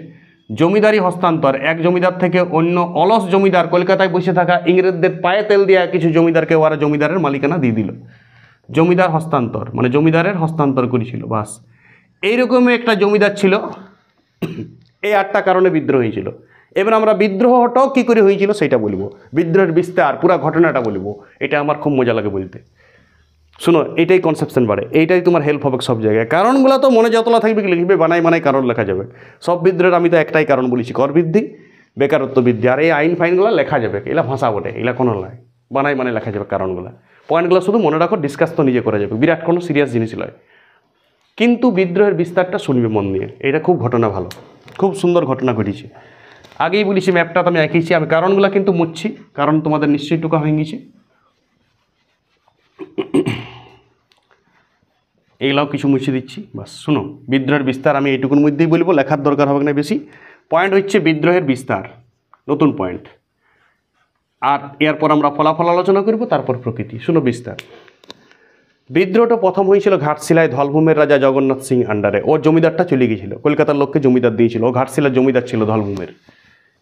জমিদারি হস্তান্তর, এক জমিদার থেকে অন্য অলস জমিদার, কলকাতায় বসে থাকা ইংরেজদের পায়ে তেল দেওয়া কিছু জমিদারকে ওরা জমিদারের মালিকানা দিয়ে দিল। জমিদার হস্তান্তর মানে জমিদারের হস্তান্তর করেছিল, বাস। এইরকমই একটা জমিদার ছিল। এই 8টা কারণে বিদ্রোহ হয়েছিল। এবার আমরা বিদ্রোহটাও কী করে হয়েছিল সেটা বলবো, বিদ্রোহের বিস্তার পুরো ঘটনাটা বলবো। এটা আমার খুব মজা লাগে বলতে। শুনো, এইটাই কনসেপশন বাড়ে, এইটাই তোমার হেল্প হবে সব জায়গায়। কারণগুলো তো মনে যতলা থাকবে লিখবে, বানাই কারণ লেখা যাবে। সব বিদ্রোহের আমি তো একটাই কারণ বলেছি, কর বৃদ্ধি, বেকারত্ব বৃদ্ধি। আর এই আইন ফাইনগুলো লেখা যাবে, এগুলা ভাষা বটে, এগুলা কোনো নয়, বানাই লেখা যাবে কারণগুলো। পয়েন্টগুলো শুধু মনে রাখো, ডিসকাস তো নিজে করা যাবে, বিরাট কোনো সিরিয়াস জিনিস নয়। কিন্তু বিদ্রোহের বিস্তারটা শুনবে মন দিয়ে, এটা খুব ঘটনা ভালো, খুব সুন্দর ঘটনা ঘটেছে। আগেই বলেছি ম্যাপটা তো আমি এঁকেছি, আমি কারণগুলো কিন্তু মুছছি, কারণ তোমাদের নিশ্চয়ই টুকা হয়ে গেছে। এইগুলাও কিছু মুছে দিচ্ছি, বাস। শুনো, বিদ্রোহের বিস্তার আমি এইটুকুর মধ্যেই বলবো, লেখার দরকার হবে না বেশি। পয়েন্ট হচ্ছে বিদ্রোহের বিস্তার, নতুন পয়েন্ট। আর এরপর আমরা ফলাফল আলোচনা করব, তারপর প্রকৃতি। শুনো, বিস্তার। বিদ্রোহটা প্রথম হয়েছিল ঘাটশিলায় ধলভূমের রাজা জগন্নাথ সিং আন্ডারে। ওর জমিদারটা চলে গিয়েছিল, কলকাতার লোককে জমিদার দিয়েছিল, ও ঘাটশিলার জমিদার ছিল ধলভূমের।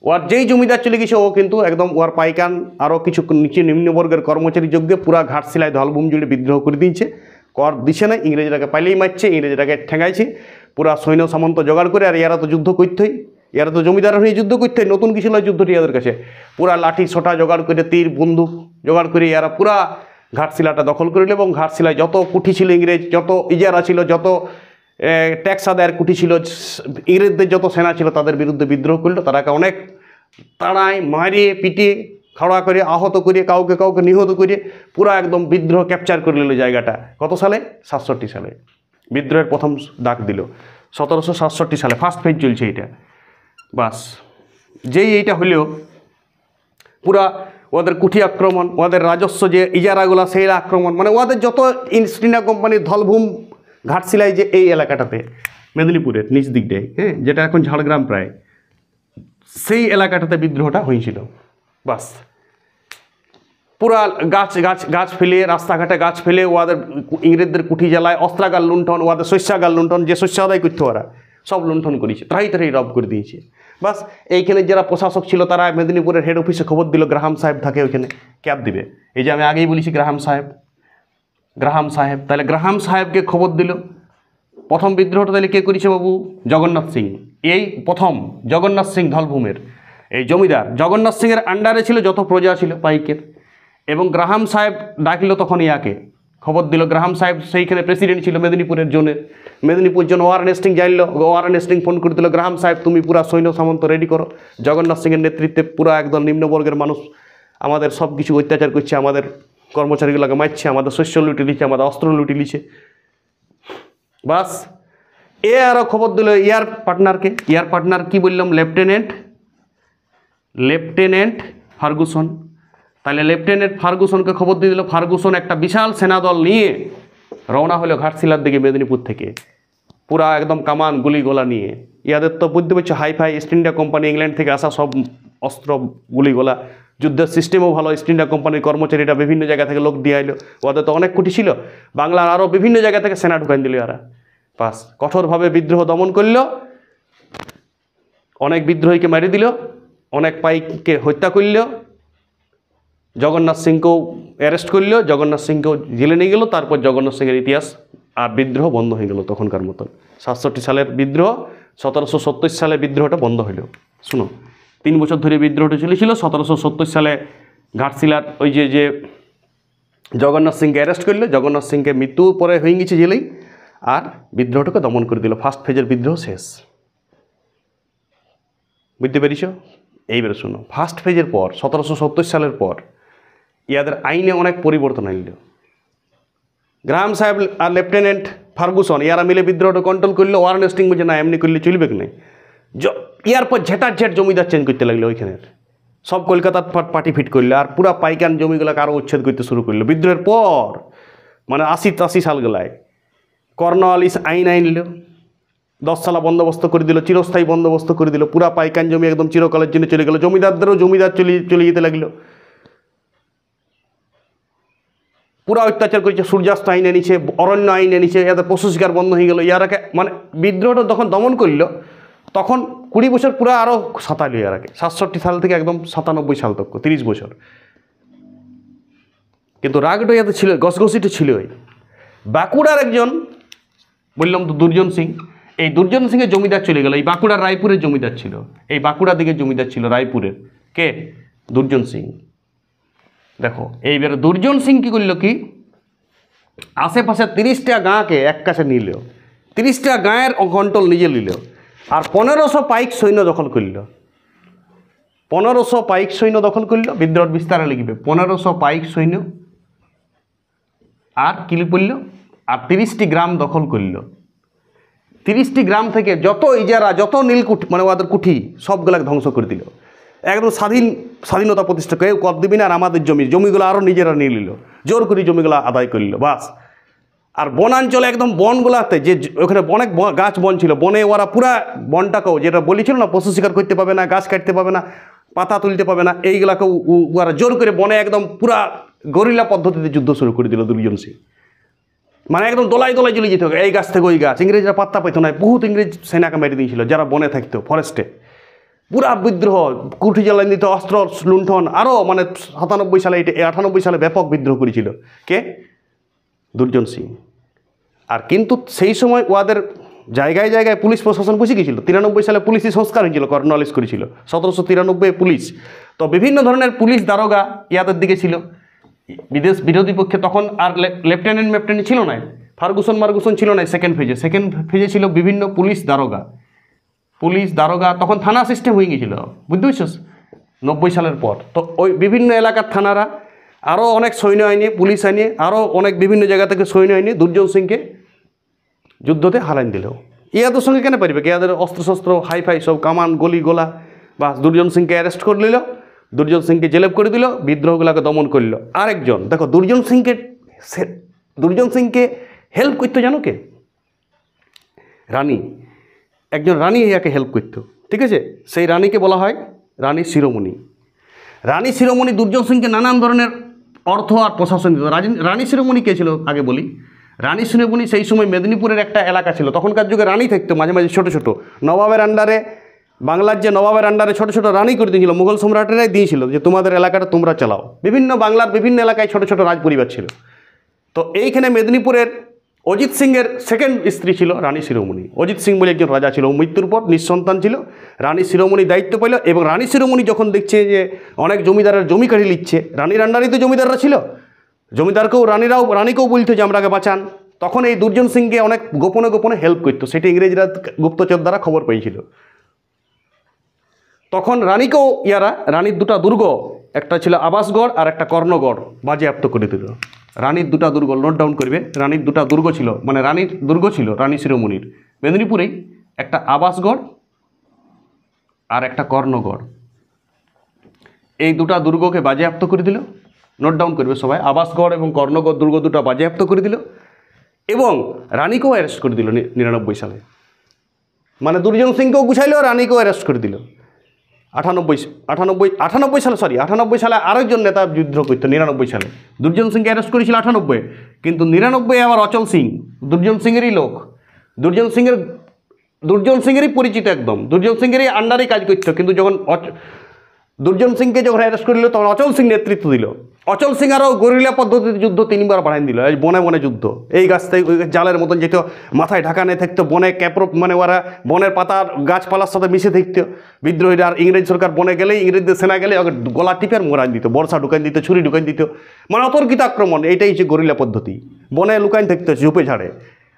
ওর যেই জমিদার চলে গেছে, ও কিন্তু একদম ওর পাইকান আরও কিছু নিচে নিম্নবর্গের কর্মচারী যোগ্যে পুরা ঘাটশিলায় ধলভূম জুড়ে বিদ্রোহ করে দিয়েছে। কর দিছে না, ইংরেজরাকে পাইলেই মারছে, ইংরেজরাকে ঠেঙাইছে, পুরা সৈন্য সামন্ত জোগাড় করে। আর এরা তো যুদ্ধ করতেই, এরা তো জমিদার হয়ে যুদ্ধ করতে, নতুন কিছু নয় যুদ্ধটি এদের কাছে। পুরা লাঠি সোটা জোগাড় করে, তীর বন্দুক জোগাড় করে এরা পুরা ঘাটশিলাটা দখল করে নিল। এবং ঘাটশিলায় যত কুঠি ছিল ইংরেজ, যত ইজারা ছিল, যত ট্যাক্স আদায়ের কুঠি ছিল, ইংরেজদের যত সেনা ছিল, তাদের বিরুদ্ধে বিদ্রোহ করলো। তারাকে অনেক তাড়ায়, মারিয়ে, পিটিয়ে, খাড়া করে, আহত করে, কাউকে নিহত করে পুরা একদম বিদ্রোহ ক্যাপচার করে নিল জায়গাটা। কত সালে? 67 সালে বিদ্রোহের প্রথম ডাক দিল। 1767 সালে ফার্স্ট ফেজ চলছে এটা, বাস। যেই এইটা হলেও পুরা ওদের কুঠি আক্রমণ, ওদের রাজস্ব যে ইজারাগুলো সেই আক্রমণ, মানে ওদের যত ইস্ট ইন্ডিয়া কোম্পানির ধলভূম ঘাটশিলায় যে এই এলাকাটাতে, মেদিনীপুরের নিচ দিকটায়, হ্যাঁ, যেটা এখন ঝাড়গ্রাম প্রায়, সেই এলাকাটাতে বিদ্রোহটা হয়েছিল, বাস। পুরা গাছ ফেলে, রাস্তাঘাটে গাছ ফেলে, ওদের ইংরেজদের কুঠি জ্বালায়, অস্ত্রাগার লুণ্ঠন, ওদের শস্যাগার লুণ্ঠন, যে শস্য আদায় করতে ওরা সব লুণ্ঠন করেছে, তাই রব করে দিয়েছে, বাস। এইখানে যারা প্রশাসক ছিল তারা মেদিনীপুরের হেড অফিসে খবর দিল, গ্রাহাম সাহেব থাকে ওইখানে, ক্যাব দিবে। এই যে আমি আগেই বলেছি গ্রাহাম সাহেব, তাহলে গ্রাহাম সাহেবকে খবর দিল। প্রথম বিদ্রোহটা তাহলে কে করেছে বাবু? জগন্নাথ সিং। এই প্রথম জগন্নাথ সিং ধলভূমের এই জমিদার, জগন্নাথ সিংয়ের আন্ডারে ছিল যত প্রজা ছিল পাইকের। এবং গ্রাহাম সাহেব ডাকল তখন ইয়াকে, খবর দিল। গ্রাহাম সাহেব সেইখানে প্রেসিডেন্ট ছিল মেদিনীপুরের জোনের, মেদিনীপুর জোন ওয়ারেন হেস্টিং জানল, ওয়ারেন হেস্টিং ফোন করে দিল, গ্রাহাম সাহেব তুমি পুরা সৈন্য সামন্ত রেডি করো, জগন্নাথ সিংয়ের নেতৃত্বে পুরা একদম নিম্নবর্গের মানুষ আমাদের সব কিছু অত্যাচার করছে, আমাদের কর্মচারীগুলোকে মারছে, আমাদের শস্য লুটে নিচ্ছে, আমাদের অস্ত্র লুটে নিচ্ছে, বাস। এ আরও খবর দিল ইয়ার পার্টনারকে। ইয়ার পার্টনার কি বললাম? Lieutenant Ferguson. তাহলে লেফটেন্যান্ট ফার্গুসনকে খবর দিয়ে দিল। ফার্গুসন একটা বিশাল সেনাদল নিয়ে রওনা হলো ঘাটশিলার দিকে মেদিনীপুর থেকে, পুরা একদম কামান গুলিগোলা নিয়ে। ইয়াদের তো বুঝতে পারছো hi-fi East India Company, England থেকে আসা সব অস্ত্র, গুলিগোলা, যুদ্ধের সিস্টেমও ভালো। ইস্ট ইন্ডিয়া কোম্পানির কর্মচারীরা বিভিন্ন জায়গা থেকে লোক দিয়ে আইলো, ওদের তো অনেক কোটি ছিল, বাংলার আরও বিভিন্ন জায়গা থেকে সেনা ঢুকান দিল এরা, বাস। কঠোরভাবে বিদ্রোহ দমন করল, অনেক বিদ্রোহীকে মারি দিল, অনেক পাইককে হত্যা করল, জগন্নাথ সিংকেও অ্যারেস্ট করল, জগন্নাথ সিংকেও জেলে নিয়ে গেল। তারপর জগন্নাথ সিংয়ের ইতিহাস আর বিদ্রোহ বন্ধ হয়ে গেল তখনকার মতন। 67 সালের বিদ্রোহ, 1770 সালে বিদ্রোহটা বন্ধ হইল। শুনো, 3 বছর ধরে বিদ্রোহটা চলেছিল। 1770 সালে ঘাটশিলার ওই যে জগন্নাথ সিংকে অ্যারেস্ট করলো, জগন্নাথ সিংকে মৃত্যুর পরে হয়ে গেছে জেলেই, আর বিদ্রোহটাকে দমন করে দিল। ফার্স্ট ফেজের বিদ্রোহ শেষ, বুঝতে পেরেছ? এইবারে শুনো, ফার্স্ট ফেজের পর 1770 সালের পর ইয়াদের আইনে অনেক পরিবর্তন আনল। গ্রাহাম সাহেব আর লেফটেন্যান্ট ফার্গুসন ইয়ারা মিলে বিদ্রোহটা কন্ট্রোল করলো। ওয়ারেন হেস্টিংস বলছে না, এমনি করলে চলবে কি নাই। ইয়ার পর ঝেটার জমিদার চেঞ্জ করতে লাগলো ওইখানের, সব কলকাতার পার্টি ফিট করলো, আর পুরা পাইকান জমিগুলোকে আরও উচ্ছেদ করতে শুরু করলো বিদ্রোহের পর, মানে 80-83 সালগুলায়। কর্নওয়ালিস আইন আইনল, 10 সালা বন্দোবস্ত করে দিল, চিরস্থায়ী বন্দোবস্ত করে দিল, পুরা পাইকান জমি একদম চিরকালের জন্য চলে গেল। জমিদারদেরও জমিদার চলে যেতে লাগলো, পুরা অত্যাচার করেছে। সূর্যাস্ত আইন এনেছে, অরণ্য আইন এনেছে, এদের পশু শিকার বন্ধ হয়ে গেল। ইয়ারাকে মানে বিদ্রোহটা যখন দমন করলো তখন 20 বছর পুরো আরও সাতাইল ইয়ারাকে, 67 সাল থেকে একদম 97 সাল তক 30 বছর। কিন্তু রাগটা ইয়াতে ছিল, গসগসিটা ছিল। ওই বাঁকুড়ার একজন বললাম তো দুর্জন সিং, এই দুর্জন সিংয়ের জমিদার চলে গেল। এই বাঁকুড়ার রায়পুরের জমিদার ছিল, এই বাঁকুড়া দিকে জমিদার ছিল রায়পুরের, কে? দুর্জন সিং। দেখো এইবারে দুর্জন সিং কী করল কি, আশেপাশে 30টা গাঁকে এক কাছে নিল, 30টা গাঁয়ের কন্ট্রোল নিজে নিল, আর 1500 পাইক সৈন্য দখল করল। 1500 পাইক সৈন্য দখল করল, বিদ্রোহ বিস্তারে লিখবে 1500 পাইক সৈন্য, আর কি পড়ল, আর 30টি গ্রাম দখল করল। 30টি গ্রাম থেকে যত ইজারা, যত নীলকুঠি মানে ওদের কুঠি সবগুলাকে ধ্বংস করে দিল। একদম স্বাধীনতা প্রতিষ্ঠা, কেউ কর দিবি না, আর আমাদের জমিগুলো আরও নিজেরা নিয়ে নিল, জোর করে জমিগুলো আদায় করল বাস। আর বনাঞ্চলে একদম বনগুলাতে যে ওখানে অনেক গাছ বন ছিল, বনে ওরা পুরা বনটাকেও, যেটা বলেছিল না পশু শিকার করতে পাবে না, গাছ কাটতে পাবে না, পাতা তুলতে পাবে না, এইগুলাকেও ওরা জোর করে বনে একদম পুরা গরিলা পদ্ধতিতে যুদ্ধ শুরু করে দিল দুর্জন সিং। মানে একদম দোলাই চলে যেত, এই গাছ থেকে ওই গাছ। ইংরেজরা পাত্তা পেত না, বহুত ইংরেজ সেনাকে মেরে দিয়েছিল যারা বনে থাকতো, ফরেস্টে। পুরা বিদ্রোহ, কুঠি জ্বালানি দিত, অস্ত্র লুণ্ঠন, আরও মানে 97 সালে, 98 সালে ব্যাপক বিদ্রোহ করেছিল কে? দুর্জন সিং। আর কিন্তু সেই সময় ওদের জায়গায় জায়গায় পুলিশ প্রশাসন বসে গিয়েছিল। 93 সালে পুলিশি সংস্কার হয়েছিল, কর্নওয়ালিস করেছিল 1793 পুলিশ। তো বিভিন্ন ধরনের পুলিশ দারোগা ইয়াদের দিকে ছিল, বিরোধী পক্ষে। তখন আর লেফটেন্যান্ট ছিল না, ফার্গুসন ছিল না সেকেন্ড ফেজে ছিল বিভিন্ন পুলিশ দারোগা। তখন থানা সিস্টেম হয়ে গিয়েছিল, বুঝতে পারছিস, 90 সালের পর। তো ওই বিভিন্ন এলাকার থানারা আরও অনেক সৈন্য আইনে, পুলিশ আইনে, আরও অনেক বিভিন্ন জায়গা থেকে সৈন্য আইনে দুর্জন সিংকে যুদ্ধতে হারান দিল। ইয়াদের সঙ্গে কেন পারবে, ইয়াদের অস্ত্রশস্ত্র হাইফাই সব কামান গলি গোলা, বা দুর্জন সিংকে অ্যারেস্ট করে নিল, দুর্জন সিংকে জেলেব করে দিল, বিদ্রোহগুলোকে দমন করল। আরেকজন দেখো দুর্জন সিংকে হেল্প করতো জানো কে? রানী, একজন রানী ইয়াকে হেল্প করতো, ঠিক আছে? সেই রানীকে বলা হয় রানী শিরোমণি। রানী শিরোমণি দুর্জন সিংকে নানান ধরনের অর্থ আর প্রশাসন দিত। রানী শিরোমণি কে ছিল আগে বলি। রানী শিরোমণি সেই সময় মেদিনীপুরের একটা এলাকা ছিল, তখনকার যুগে রানী থাকতো মাঝে মাঝে ছোটো ছোটো নবাবের আন্ডারে, বাংলার যে নবাবের আন্ডারে ছোটো ছোটো রানী করে দিয়েছিল, মুঘল সম্রাটেরাই দিয়েছিল যে তোমাদের এলাকাটা তোমরা চালাও। বাংলার বিভিন্ন এলাকায় ছোটো ছোটো রাজ পরিবার ছিল। তো এইখানে মেদিনীপুরের অজিত সিংয়ের সেকেন্ড স্ত্রী ছিল রানী শিরোমণি। অজিত সিং বলে একজন রাজা ছিল, মৃত্যুর পর নিঃসন্তান ছিল, রানী শিরোমণি দায়িত্ব পেল। এবং রানী শিরোমণি যখন দেখছে যে অনেক জমিদারের জমি কাড়ি নিচ্ছে, রানীর আন্ডারেই তো জমিদাররা ছিল, জমিদারকেও রানীকেও বলতো যে আমরাকে বাঁচান, তখন এই দুর্জন সিংকে অনেক গোপনে হেল্প করতো। সেটা ইংরেজরা গুপ্তচর দ্বারা খবর পেয়েছিল। তখন রানীকেও রানীর দুটা দুর্গ, একটা ছিল আবাসগড় আর একটা কর্ণগড়, বাজেয়াপ্ত করে দিল। রানীর দুটা দুর্গ নোট ডাউন করবে, রানীর দুটা দুর্গ ছিল, মানে রানীর দুর্গ ছিল রানী শিরোমণির মেদিনীপুরেই, একটা আবাসগড় আর একটা কর্ণগড়। এই দুটা দুর্গকে বাজেয়াপ্ত করে দিল, নোট ডাউন করবে সবাই, আবাসগড় এবং কর্ণগড় দুর্গ দুটা বাজেয়াপ্ত করে দিল, এবং রানীকেও অ্যারেস্ট করে দিল 99 সালে। মানে দুর্জন সিংকেও গুছাইলো, রানীকেও অ্যারেস্ট করে দিল। 98 সালে আরেকজন নেতা যুদ্ধ করতো 99 সালে। দুর্জন সিংকে অ্যারেস্ট করেছিল 98, কিন্তু 99 আবার অচল সিং, দুর্জন সিংয়েরই লোক, দুর্জন সিংয়েরই পরিচিত, একদম দুর্জন সিংয়েরই আন্ডারেই কাজ করতো। কিন্তু যখন দুর্জন সিংকে যখন অ্যারেস্ট করল তখন অচল সিং নেতৃত্ব দিল। অচল সিং আরও গরিলা পদ্ধতিতে যুদ্ধ 3বার বাড়াই দিল। এই বনে যুদ্ধ, এই গাছ থেকে ওই জালের মতন যেত, মাথায় ঢাকা নিয়ে থাকতো, বনে ক্যাপ্রো মানে ওরা বনের পাতার গাছপালার সাথে মিশে থাকতো বিদ্রোহীরা। আর ইংরেজ সরকার বনে গেলেই, ইংরেজদের সেনা গেলে ওকে গলা টিপে মোড়ান দিত, বর্ষা ঢুকান দিত, ছুরি ঢুকান দিত, মানে অতর্কিত আক্রমণ। এইটাই হচ্ছে গরিলা পদ্ধতি, বনে লুকান থাকতো ঝুপে ঝাড়ে,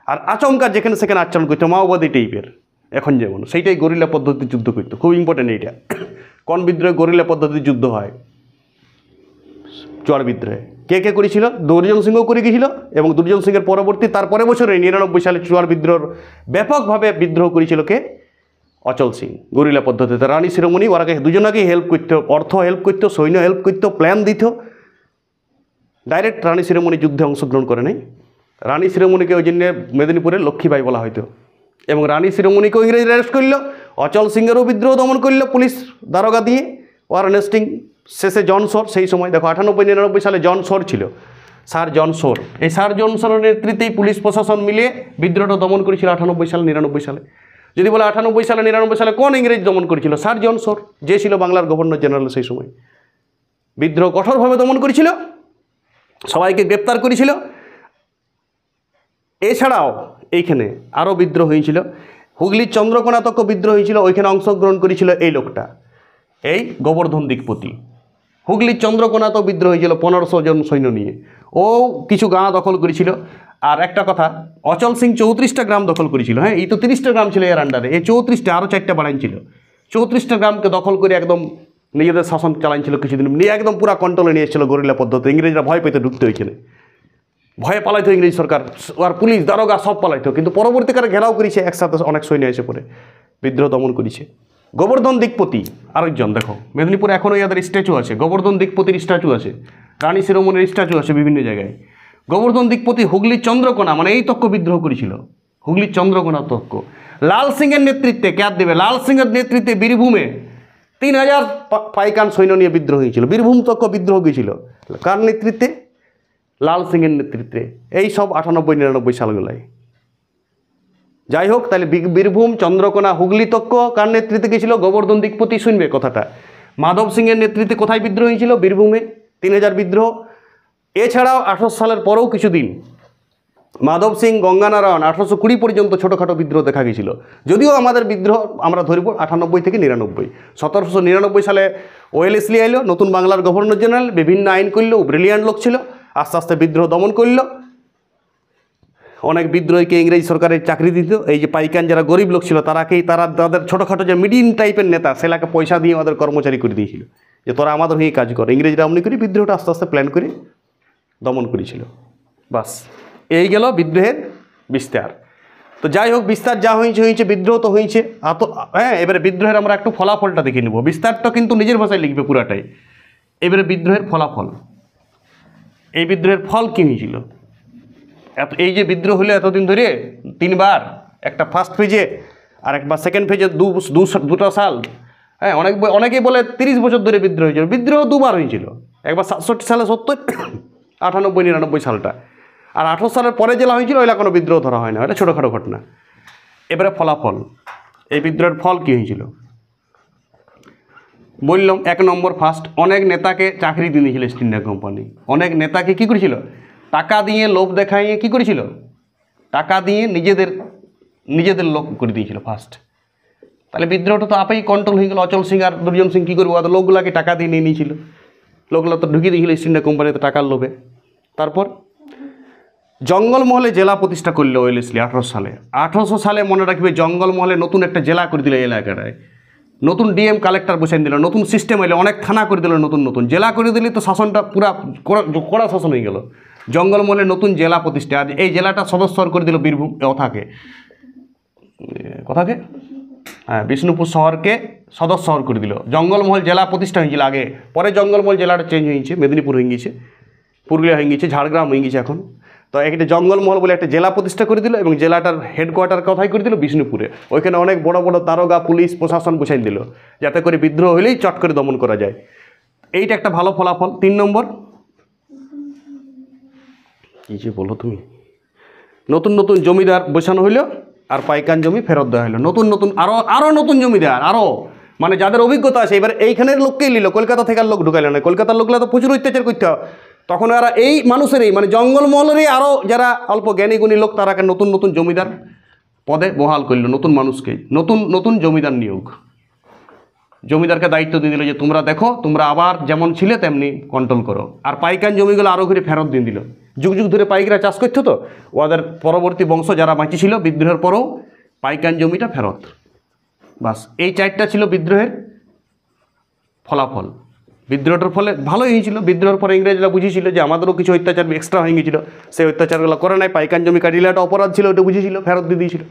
আর আচমকা যেখানে সেখানে আচরণ করতো, মাওবাদী টাইপের এখন যেমন, সেইটাই গরিলা পদ্ধতি যুদ্ধ করতো। খুব ইম্পর্টেন্ট এইটা, কোন বিদ্রোহে গরিলা পদ্ধতি যুদ্ধ হয়। চুয়ার বিদ্রোহে কে কে করেছিল? দুর্জন সিংহ করে গিয়েছিল এবং দুর্জন সিংহের পরবর্তী তারপরে বছরে 99 সালে চুয়ার বিদ্রোহ ব্যাপকভাবে বিদ্রোহ করেছিল কে? অচল সিং গরিলা পদ্ধতিতে। রানী শিরোমণি ওরাকে দুজনাকেই হেল্প করতো, অর্থ হেল্প করতো, সৈন্য হেল্প করতো, প্ল্যান দিত। ডাইরেক্ট রানী শিরোমণি যুদ্ধে অংশগ্রহণ করে নাই। রানী শিরোমণিকে ওই জন্য মেদিনীপুরের লক্ষ্মীবাই বলা হয়তো। এবং রানী শিরোমণিকেও ইংরেজরা অ্যারেস্ট করল, অচল সিংয়েরও বিদ্রোহ দমন করল পুলিশ দারোগা দিয়ে। ওয়ারেনেস্টিং শেষে জন শোর, সেই সময় দেখো 98-99 সালে জন শোর ছিল, স্যার জন শোর। এই স্যার জন শোরের নেতৃত্বেই পুলিশ প্রশাসন মিলিয়ে বিদ্রোহটা দমন করেছিল 98 সালে 99 সালে। যদি বলে 98 সালে 99 সালে কোন ইংরেজ দমন করেছিল? স্যার জন শোর, যে ছিল বাংলার গভর্নর জেনারেল সেই সময়। বিদ্রোহ কঠোরভাবে দমন করেছিল, সবাইকে গ্রেপ্তার করেছিল। এছাড়াও এইখানে আরও বিদ্রোহ হয়েছিল, হুগলির চন্দ্রকোনা তক বিদ্রোহ হয়েছিল, ওইখানে অংশগ্রহণ করেছিল এই লোকটা, এই গোবর্ধন দিকপতি। হুগলির চন্দ্রকোনা তো বিদ্রোহ হয়েছিল 1500 জন সৈন্য নিয়ে, ও কিছু গাঁ দখল করেছিল। আর একটা কথা, অচল সিং 34টা গ্রাম দখল করেছিল। হ্যাঁ, এই তো 30টা গ্রাম ছিল এর আন্ডারে, এই 34টা আরও 4টা বাড়াইছিল। 34টা গ্রামকে দখল করে একদম নিজেদের শাসন চালাইছিল কিছুদিন, নিয়ে একদম পুরো কন্ট্রোলে নিয়ে এসেছিল গরিলা পদ্ধতি। ইংরেজরা ভয় পেতে ঢুকতে ওইখানে, ভয়ে পালাইতো ইংরেজ সরকার, আর পুলিশ দারোগা সব পালাইতো। কিন্তু পরবর্তীকালে ঘেরাও করেছে, একসাথে অনেক সৈন্য এসে পড়ে বিদ্রোহ দমন করেছে। গোবর্ধন দিকপতি আরেকজন, দেখো মেদিনীপুরে এখনও ইয়াদের স্ট্যাচু আছে, গোবর্ধন দিকপতির স্ট্যাচু আছে, রানী শিরোমণির স্ট্যাচু আছে বিভিন্ন জায়গায়। গোবর্ধন দিকপতি হুগলির চন্দ্রকোনা মানে এই তক্ক বিদ্রোহ করেছিল, হুগলির চন্দ্রকোনা তক্ক। লাল সিংয়ের নেতৃত্বে, কে দেবে, লাল সিংয়ের নেতৃত্বে বীরভূমে 3000 পাইকান সৈন্য নিয়ে বিদ্রোহ হয়েছিল। বীরভূম তক্ক বিদ্রোহ গিয়েছিল কার নেতৃত্বে? লাল সিংয়ের নেতৃত্বে। এই সব 98-99 সালগুলাই। যাই হোক, তাহলে বীরভূম, চন্দ্রকোনা, হুগলি তক্ক কার নেতৃত্বে গিয়েছিল? গোবর্ধন দিকপতি। শুনবে কথাটা, মাধব সিংয়ের নেতৃত্বে কোথায় বিদ্রোহ হয়েছিল? বীরভূমে 3000 বিদ্রোহ। এছাড়াও 1800 সালের পরেও কিছুদিন মাধব সিং, গঙ্গানারায়ণ 1820 পর্যন্ত ছোটোখাটো বিদ্রোহ দেখা গিয়েছিল। যদিও আমাদের বিদ্রোহ আমরা ধরব 98 থেকে 99। 1799 সালে ওয়েলেসলি আইলো, নতুন বাংলার গভর্নর জেনারেল, বিভিন্ন আইন করলো, ব্রিলিয়ান্ট লোক ছিল, আস্তে আস্তে বিদ্রোহ দমন করল। অনেক বিদ্রোহীকে ইংরেজ সরকারের চাকরি দিত। এই যে পাইকান যারা গরিব লোক ছিল তাদের ছোটোখাটো যে মিডিয়াম টাইপের নেতা, সেলাকে পয়সা দিয়ে আমাদের কর্মচারী করে দিয়েছিল, যে তোরা আমাদের হয়ে কাজ কর। ইংরেজরা অমনি করে বিদ্রোহটা আস্তে আস্তে প্ল্যান করে দমন করেছিল। বাস, এই গেল বিদ্রোহের বিস্তার। তো যাই হোক, বিস্তার যা হয়েছে বিদ্রোহ তো হয়েছে। হ্যাঁ, এবারে বিদ্রোহের আমরা একটু ফলাফলটা দেখে নেব। বিস্তারটা কিন্তু নিজের ভাষায় লিখবে পুরাটাই। এবারে বিদ্রোহের ফলাফল, এই বিদ্রোহের ফল কী হয়েছিল? এই যে বিদ্রোহ হলো এতদিন ধরে 3 বার, একটা ফার্স্ট ফেজে আর একবার সেকেন্ড ফেজে 2টা সাল। হ্যাঁ, অনেকেই বলে 30 বছর ধরে বিদ্রোহ হয়েছিল। বিদ্রোহ 2 বার হয়েছিল, একবার 67 সালে 70, 98-99 সালটা। আর 18 সালের পরে জেলা হয়েছিল, ওইটা কোনো বিদ্রোহ ধরা হয় না, এটা ছোটোখাটো ঘটনা। এবারে ফলাফল, এই বিদ্রোহের ফল কী হয়েছিল বললাম। 1 নম্বর, ফার্স্ট, অনেক নেতাকে চাকরি দিয়ে দিয়েছিল ইস্ট ইন্ডিয়া কোম্পানি। অনেক নেতাকে কী করেছিল? টাকা দিয়ে, লোভ দেখাইয়ে কী করেছিল? টাকা দিয়ে নিজেদের লোক করে দিয়েছিল ফার্স্ট। তাহলে বিদ্রোহটা তো আপেই কন্ট্রোল হয়ে গেল। অচল সিং আর দুর্জন সিং কী করবো? ওদের লোকগুলাকে টাকা দিয়ে নিয়ে নিয়েছিল, লোকগুলো তো ঢুকিয়ে দিয়েছিল ইস্ট ইন্ডিয়া কোম্পানিতে টাকার লোভে। তারপর জঙ্গলমহলে জেলা প্রতিষ্ঠা করলো ওয়েলেসলি 1800 সালে। মনে রাখবে, জঙ্গলমহলে নতুন একটা জেলা করে দিল এলাকাটায়, নতুন ডিএম কালেক্টর বসাই দিল, নতুন সিস্টেম এলো, অনেক থানা করে দিল, নতুন জেলা করে দিলে তো শাসনটা পুরা কড়া শাসন হয়ে গেল। জঙ্গলমহলে নতুন জেলা প্রতিষ্ঠা, আর এই জেলাটা সদস্য করে দিল বীরভূম কথাকে হ্যাঁ, বিষ্ণুপুর শহরকে সদর শহর করে দিল। জঙ্গলমহল জেলা প্রতিষ্ঠা হয়েছিল আগে, পরে জঙ্গলমহল জেলাটা চেঞ্জ হয়েছে, মেদিনীপুর হয়ে গিয়েছে, পুরুলিয়া হয়ে গিয়েছে, ঝাড়গ্রাম হয়ে গিয়েছে এখন। তো একটা জঙ্গলমহল বলে একটা জেলা প্রতিষ্ঠা করে দিল, এবং জেলাটার হেডকোয়ার্টার কোথায় করে দিল? বিষ্ণুপুরে। ওইখানে অনেক বড় বড় দারোগা, পুলিশ প্রশাসন বসাই দিল, যাতে করে বিদ্রোহ হলেই চট করে দমন করা যায়। এইটা একটা ভালো ফলাফল। 3 নম্বর, কী যে বলো তুমি, নতুন জমিদার বসানো হইল, আর পাইকান জমি ফেরত দেওয়া হলো। নতুন আরও নতুন জমিদার, আরও মানে যাদের অভিজ্ঞতা আছে। এবার এইখানের লোককেই নিল, কলকাতা থেকে আর লোক ঢুকাইল না। কলকাতার লোকগুলো তো প্রচুর অত্যাচার করতে হয়, তখন এরা এই মানুষেরই মানে জঙ্গলমহলেরই আরও যারা অল্প জ্ঞানী গুণী লোক, তারাকে নতুন জমিদার পদে বহাল করল। নতুন মানুষকে নতুন জমিদার নিয়োগ, জমিদারকে দায়িত্ব দিয়ে দিল যে তোমরা দেখো, তোমরা আবার যেমন ছিলে তেমনি কন্ট্রোল করো। আর পাইকান জমিগুলো আরও করে ফেরত দিয়ে দিল। যুগ ধরে পাইকরা চাষ করতো, তো ওদের পরবর্তী বংশ যারা বাঁচি ছিল বিদ্রোহের পরেও পাইকান জমিটা ফেরত। বাস, এই 4টা ছিল বিদ্রোহের ফলাফল। বিদ্রোহটার ফলে ভালোই হয়েছিল। বিদ্রোহের পরে ইংরেজরা বুঝেছিল যে আমাদেরও কিছু অত্যাচার এক্সট্রা হয়ে গেছিলো, সেই অত্যাচারগুলো করে নাই, পাইকান জমি কাটিলে একটা অপরাধ ছিল, ওটা বুঝেছিল, ফেরত দিয়ে দিয়েছিল।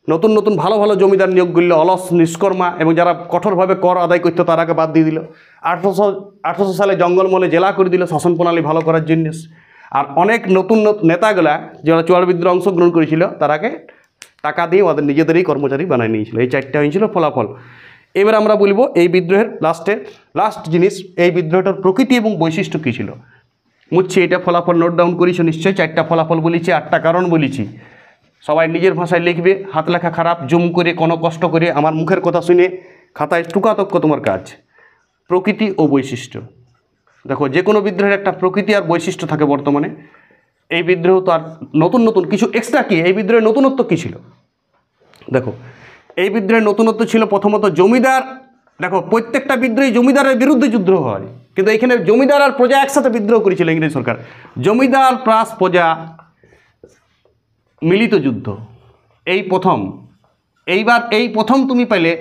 নতুন নতুন ভালো ভালো জমিদার নিয়োগ করল, অলস নিষ্কর্মা, এবং যারা কঠোরভাবে কর আদায় করতো তারাকে বাদ দিয়ে দিল। 1800 সালে জঙ্গলমহলে জেলা করে দিল শাসন প্রণালী ভালো করার জন্য। আর অনেক নতুন নেতাগুলা যারা চুয়াড় বিদ্রোহে অংশগ্রহণ করেছিল তারাকে টাকা দিয়ে ওদের নিজেদেরই কর্মচারী বানায় নিয়েছিল। এই 4টা হয়েছিল ফলাফল। এবার আমরা বলবো এই বিদ্রোহের লাস্ট জিনিস, এই বিদ্রোহটার প্রকৃতি এবং বৈশিষ্ট্য কী ছিল। মুচ্ছি এটা ফলাফল নোট ডাউন করেছো নিশ্চয়ই। 4টা ফলাফল বলেছি, 8টা কারণ বলেছি। সবাই নিজের ভাষায় লিখবে, হাত লেখা খারাপ, জুম করে কোনো কষ্ট করে আমার মুখের কথা শুনে খাতায় টুকাতক্য তোমার কাজ। প্রকৃতি ও বৈশিষ্ট্য, দেখো যে কোনো বিদ্রোহের একটা প্রকৃতি আর বৈশিষ্ট্য থাকে। বর্তমানে এই বিদ্রোহ তো আর নতুন নতুন কিছু এক্সট্রা কি, এই বিদ্রোহের নতুনত্ব কী ছিল দেখো। এই বিদ্রোহের নতুনত্ব ছিল প্রথমত জমিদার। দেখো প্রত্যেকটা বিদ্রোহী জমিদারের বিরুদ্ধে যুদ্ধ হয়, কিন্তু এখানে জমিদার আর প্রজা একসাথে বিদ্রোহ করেছিল ইংরেজ সরকার। জমিদার প্লাস প্রজা মিলিত যুদ্ধ, এই প্রথম। এইবার এই প্রথম তুমি পাইলে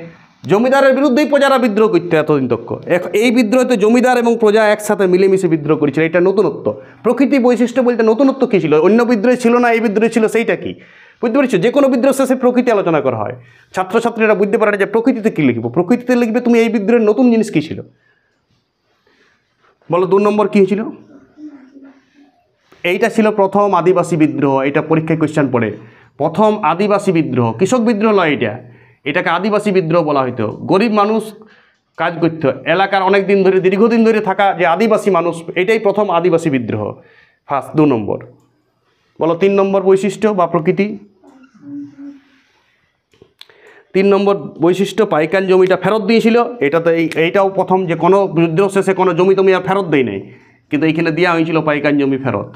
জমিদারের বিরুদ্ধেই প্রজারা বিদ্রোহ করতে এতদিন তক। এই বিদ্রোহতে জমিদার এবং প্রজা একসাথে মিলেমিশে বিদ্রোহ করেছিল, এটা নতুনত্ব। প্রকৃতি বৈশিষ্ট্য বলতে নতুনত্ব কী ছিল, অন্য বিদ্রোহ ছিল না, এই বিদ্রোহ ছিল, সেইটা কি বুঝতে পারছো। যে কোনো বিদ্রোহ শেষে প্রকৃতি আলোচনা করা হয়। ছাত্রছাত্রীরা বুঝতে পারে যে প্রকৃতিতে কী লিখবো, প্রকৃতিতে লিখবে তুমি এই বিদ্রোহের নতুন জিনিস কী ছিল বলো। 2 নম্বর কী হয়েছিল, এইটা ছিল প্রথম আদিবাসী বিদ্রোহ। এটা পরীক্ষায় কোয়েশ্চেন পড়ে। প্রথম আদিবাসী বিদ্রোহ, কৃষক বিদ্রোহ নয়, এটাকে আদিবাসী বিদ্রোহ বলা হইতো। গরিব মানুষ কাজ করতে, এলাকার অনেক দিন ধরে দীর্ঘদিন ধরে থাকা যে আদিবাসী মানুষ, এটাই প্রথম আদিবাসী বিদ্রোহ। ফার্স্ট। 2 নম্বর বলো। 3 নম্বর বৈশিষ্ট্য বা প্রকৃতি। 3 নম্বর বৈশিষ্ট্য, পাইকান জমিটা ফেরত দিয়েছিল। এটাতে এইটাও প্রথম যে কোনো বিদ্রোহ শেষে কোনো জমি তুমি আর ফেরত দেয় নাই, কিন্তু এইখানে দেওয়া হয়েছিল পাইকান জমি ফেরত।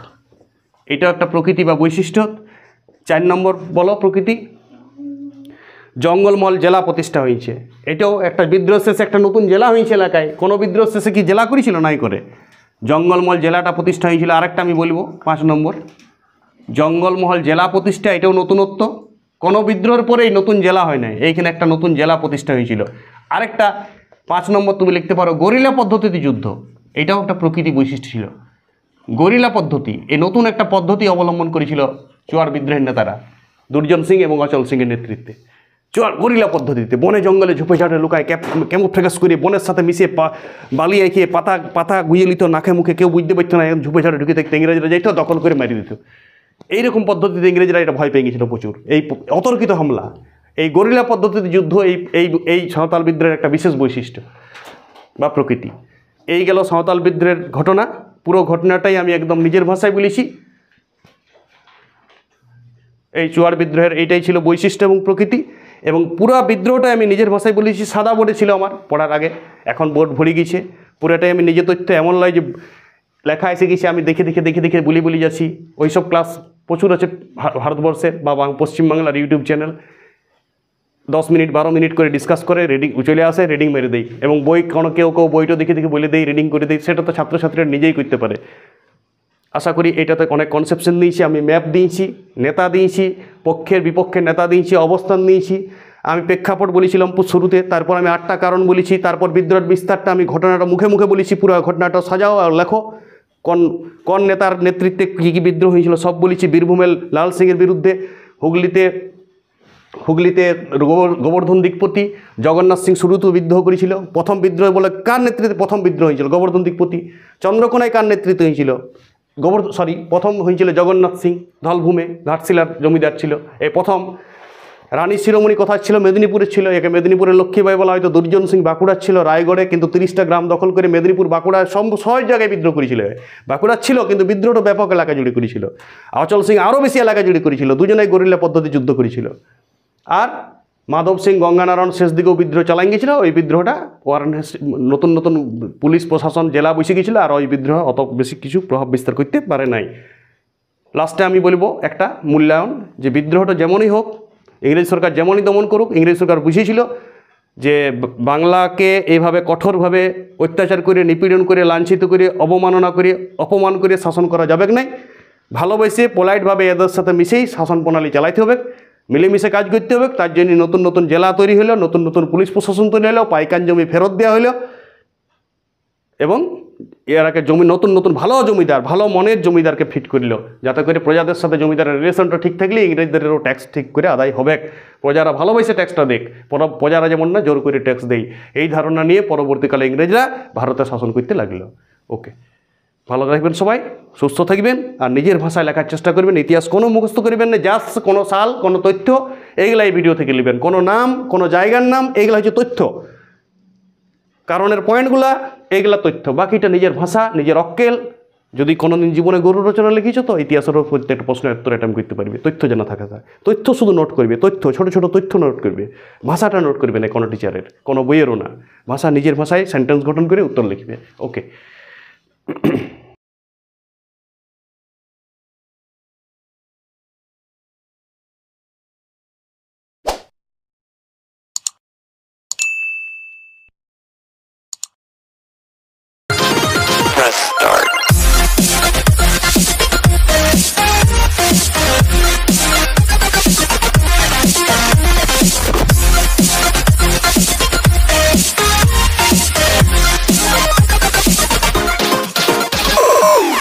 এটাও একটা প্রকৃতি বা বৈশিষ্ট্য। 4 নম্বর বলো প্রকৃতি, জঙ্গলমহল জেলা প্রতিষ্ঠা হয়েছে। এটাও একটা বিদ্রোহ শেষে একটা নতুন জেলা হয়েছে এলাকায়। কোনো বিদ্রোহ শেষে কি জেলা করেছিল নাই করে, জঙ্গলমহল জেলাটা প্রতিষ্ঠা হয়েছিল। আরেকটা আমি বলবো 5 নম্বর, জঙ্গলমহল জেলা প্রতিষ্ঠা, এটাও নতুনত্ব। কোনো বিদ্রোহের পরেই নতুন জেলা হয় নাই, এইখানে একটা নতুন জেলা প্রতিষ্ঠা হয়েছিল। আরেকটা 5 নম্বর তুমি লিখতে পারো, গরিলা পদ্ধতিতে যুদ্ধ, এটাও একটা প্রকৃতি বৈশিষ্ট্য ছিল। গরিলা পদ্ধতি, এই নতুন একটা পদ্ধতি অবলম্বন করেছিল চুয়াড় বিদ্রোহের নেতারা দুর্জন সিং এবং অচল সিংয়ের নেতৃত্বে। চুয়াড় গরিলা পদ্ধতিতে বনে জঙ্গলে ঝুপে ঝাড়ে লুকায় ক্যামোফ্লেক্স করে বনের সাথে মিশিয়ে বালি এঁকে পাতা গুঁয়ে নিত নাকে মুখে, কেউ বুঝতে পারতো না, ঝুপে ঝাড়ে ঢুকে থাকতে ইংরেজরা যাইতো, দখল করে মারি দিত। এইরকম পদ্ধতিতে ইংরেজরা এটা ভয় পেয়ে গেছিল প্রচুর। এই অতর্কিত হামলা, এই গরিলা পদ্ধতিতে যুদ্ধ, এই সাঁওতাল বিদ্রোহের একটা বিশেষ বৈশিষ্ট্য বা প্রকৃতি। এই গেল সাঁওতাল বিদ্রোহের ঘটনা। পুরো ঘটনাটাই আমি একদম নিজের ভাষায় বলেছি। এই চুয়াড় বিদ্রোহের এইটাই ছিল বৈশিষ্ট্য এবং প্রকৃতি, এবং পুরো বিদ্রোহটাই আমি নিজের ভাষায় বলেছি। সাদা বোর্ডে ছিল আমার পড়ার আগে, এখন বোর্ড ভরে গেছে। পুরোটাই আমি নিজের তথ্য, এমন নয় যে লেখা এসে গেছে আমি দেখে বলি যাচ্ছি। ওইসব ক্লাস প্রচুর আছে ভারতবর্ষের বা পশ্চিমবাংলার ইউটিউব চ্যানেল। 10 মিনিট 12 মিনিট করে ডিসকাস করে রিডিং চলে আসে, রিডিং মেরে দেই। এবং বই কেউ বইটা দেখে বলে দেই, রিডিং করে দেই। সেটা তো ছাত্রছাত্রীরা নিজেই করতে পারে। আশা করি এটাতে অনেক কনসেপশন দিয়েছি, আমি ম্যাপ দিয়েছি, নেতা দিয়েছি, পক্ষের বিপক্ষের নেতা দিয়েছি, অবস্থান দিয়েছি। আমি প্রেক্ষাপট বলেছিলাম শুরুতে, তারপর আমি 8টা কারণ বলেছি, তারপর বিদ্রোহের বিস্তারটা আমি ঘটনাটা মুখে বলেছি। পুরো ঘটনাটা সাজাও আর লেখো, কোন নেতার নেতৃত্বে কী কী বিদ্রোহ হয়েছিল সব বলেছি। বীরভূমের লাল সিংয়ের বিরুদ্ধে, হুগলিতে গোবর্ধন দিকপতি, জগন্নাথ সিং শুরুতেও বিদ্রোহ করেছিল। প্রথম বিদ্রোহ বলে কার নেতৃত্বে প্রথম বিদ্রোহ হয়েছিল, গোবর্ধন দিকপতি। চন্দ্রকোনায় কার নেতৃত্বে হয়েছিল, প্রথম হয়েছিল জগন্নাথ সিং, ধলভূমে ঘাটশিলার জমিদার ছিল। এই প্রথম রানী শিরোমণি কোথায় ছিল, মেদিনীপুরের ছিল। একে মেদিনীপুরের লক্ষ্মীবাই বলা হয়তো। দুর্জন সিং বাঁকুড়ার ছিল, রায়গড়ে, কিন্তু 30টা গ্রাম দখল করে মেদিনীপুর বাঁকুড়া সব জায়গায় বিদ্রোহ করেছিল। বাঁকুড়ার ছিল কিন্তু বিদ্রোহটা ব্যাপক এলাকা জুড়ে করেছিল। অচল সিং আরও বেশি এলাকা জুড়ে করেছিল, দুজনেই গরিলা পদ্ধতি যুদ্ধ করেছিল। আর মাধব সিং গঙ্গানারায়ণ শেষ দিকেও বিদ্রোহ চালাই গেছিল। ওই বিদ্রোহটা নতুন পুলিশ প্রশাসন জেলা বসে গেছিলো, আর ওই বিদ্রোহ অত বেশি কিছু প্রভাব বিস্তার করতে পারে নাই। লাস্টে আমি বলবো একটা মূল্যায়ন, যে বিদ্রোহটা যেমনই হোক, ইংরেজ সরকার যেমনই দমন করুক, ইংরেজ সরকার বুঝেছিল যে বাংলাকে এইভাবে কঠোরভাবে অত্যাচার করে, নিপীড়ন করে, লাঞ্ছিত করে, অবমাননা করে, অপমান করে শাসন করা যাবে না। ভালোবেসে পোলাইটভাবে এদের সাথে মিশেই শাসন প্রণালী চালাইতে হবে, মিলেমিশে কাজ করতে হবে। তার জন্য নতুন জেলা তৈরি হলো, নতুন পুলিশ প্রশাসন তৈরি হলো, পাইকান জমি ফেরত দেওয়া হলো। এবং এর আগে নতুন নতুন ভালো জমিদার, ভালো মনের জমিদারকে ফিট করিল, যাতে করে প্রজাদের সাথে জমিদারের রিলেশনটা ঠিক থাকলে ইংরেজদেরও ট্যাক্স ঠিক করে আদায় হবে, প্রজারা ভালোবেসে ট্যাক্সটা দেখ, প্রজারা যেমন না জোর করে ট্যাক্স দেই, এই ধারণা নিয়ে পরবর্তীকালে ইংরেজরা ভারতে শাসন করতে লাগলো। ওকে, ভালো থাকবেন সবাই, সুস্থ থাকবেন, আর নিজের ভাষায় লেখার চেষ্টা করবেন। ইতিহাস কোনো মুখস্থ করবেন না, জাস্ট কোনো সাল, কোনো তথ্য, এইগুলা এই ভিডিও থেকে নেবেন। কোনো নাম, কোনো জায়গার নাম, এইগুলা হচ্ছে তথ্য, কারণের পয়েন্টগুলা এইগুলা তথ্য, বাকিটা নিজের ভাষা, নিজের অক্কেল। যদি কোনোদিন জীবনে গরু রচনা লিখেছ তো ইতিহাসেরও প্রত্যেকটা প্রশ্নের উত্তর অ্যাটেম্প করতে পারবে। তথ্য জানা থাকা যায়, তথ্য শুধু নোট করবে, তথ্য ছোটো ছোটো তথ্য নোট করবে, ভাষাটা নোট করবে না কোনো টিচারের, কোনো বইয়েরও না, ভাষা নিজের ভাষায় সেন্টেন্স গঠন করে উত্তর লিখবে। ওকে।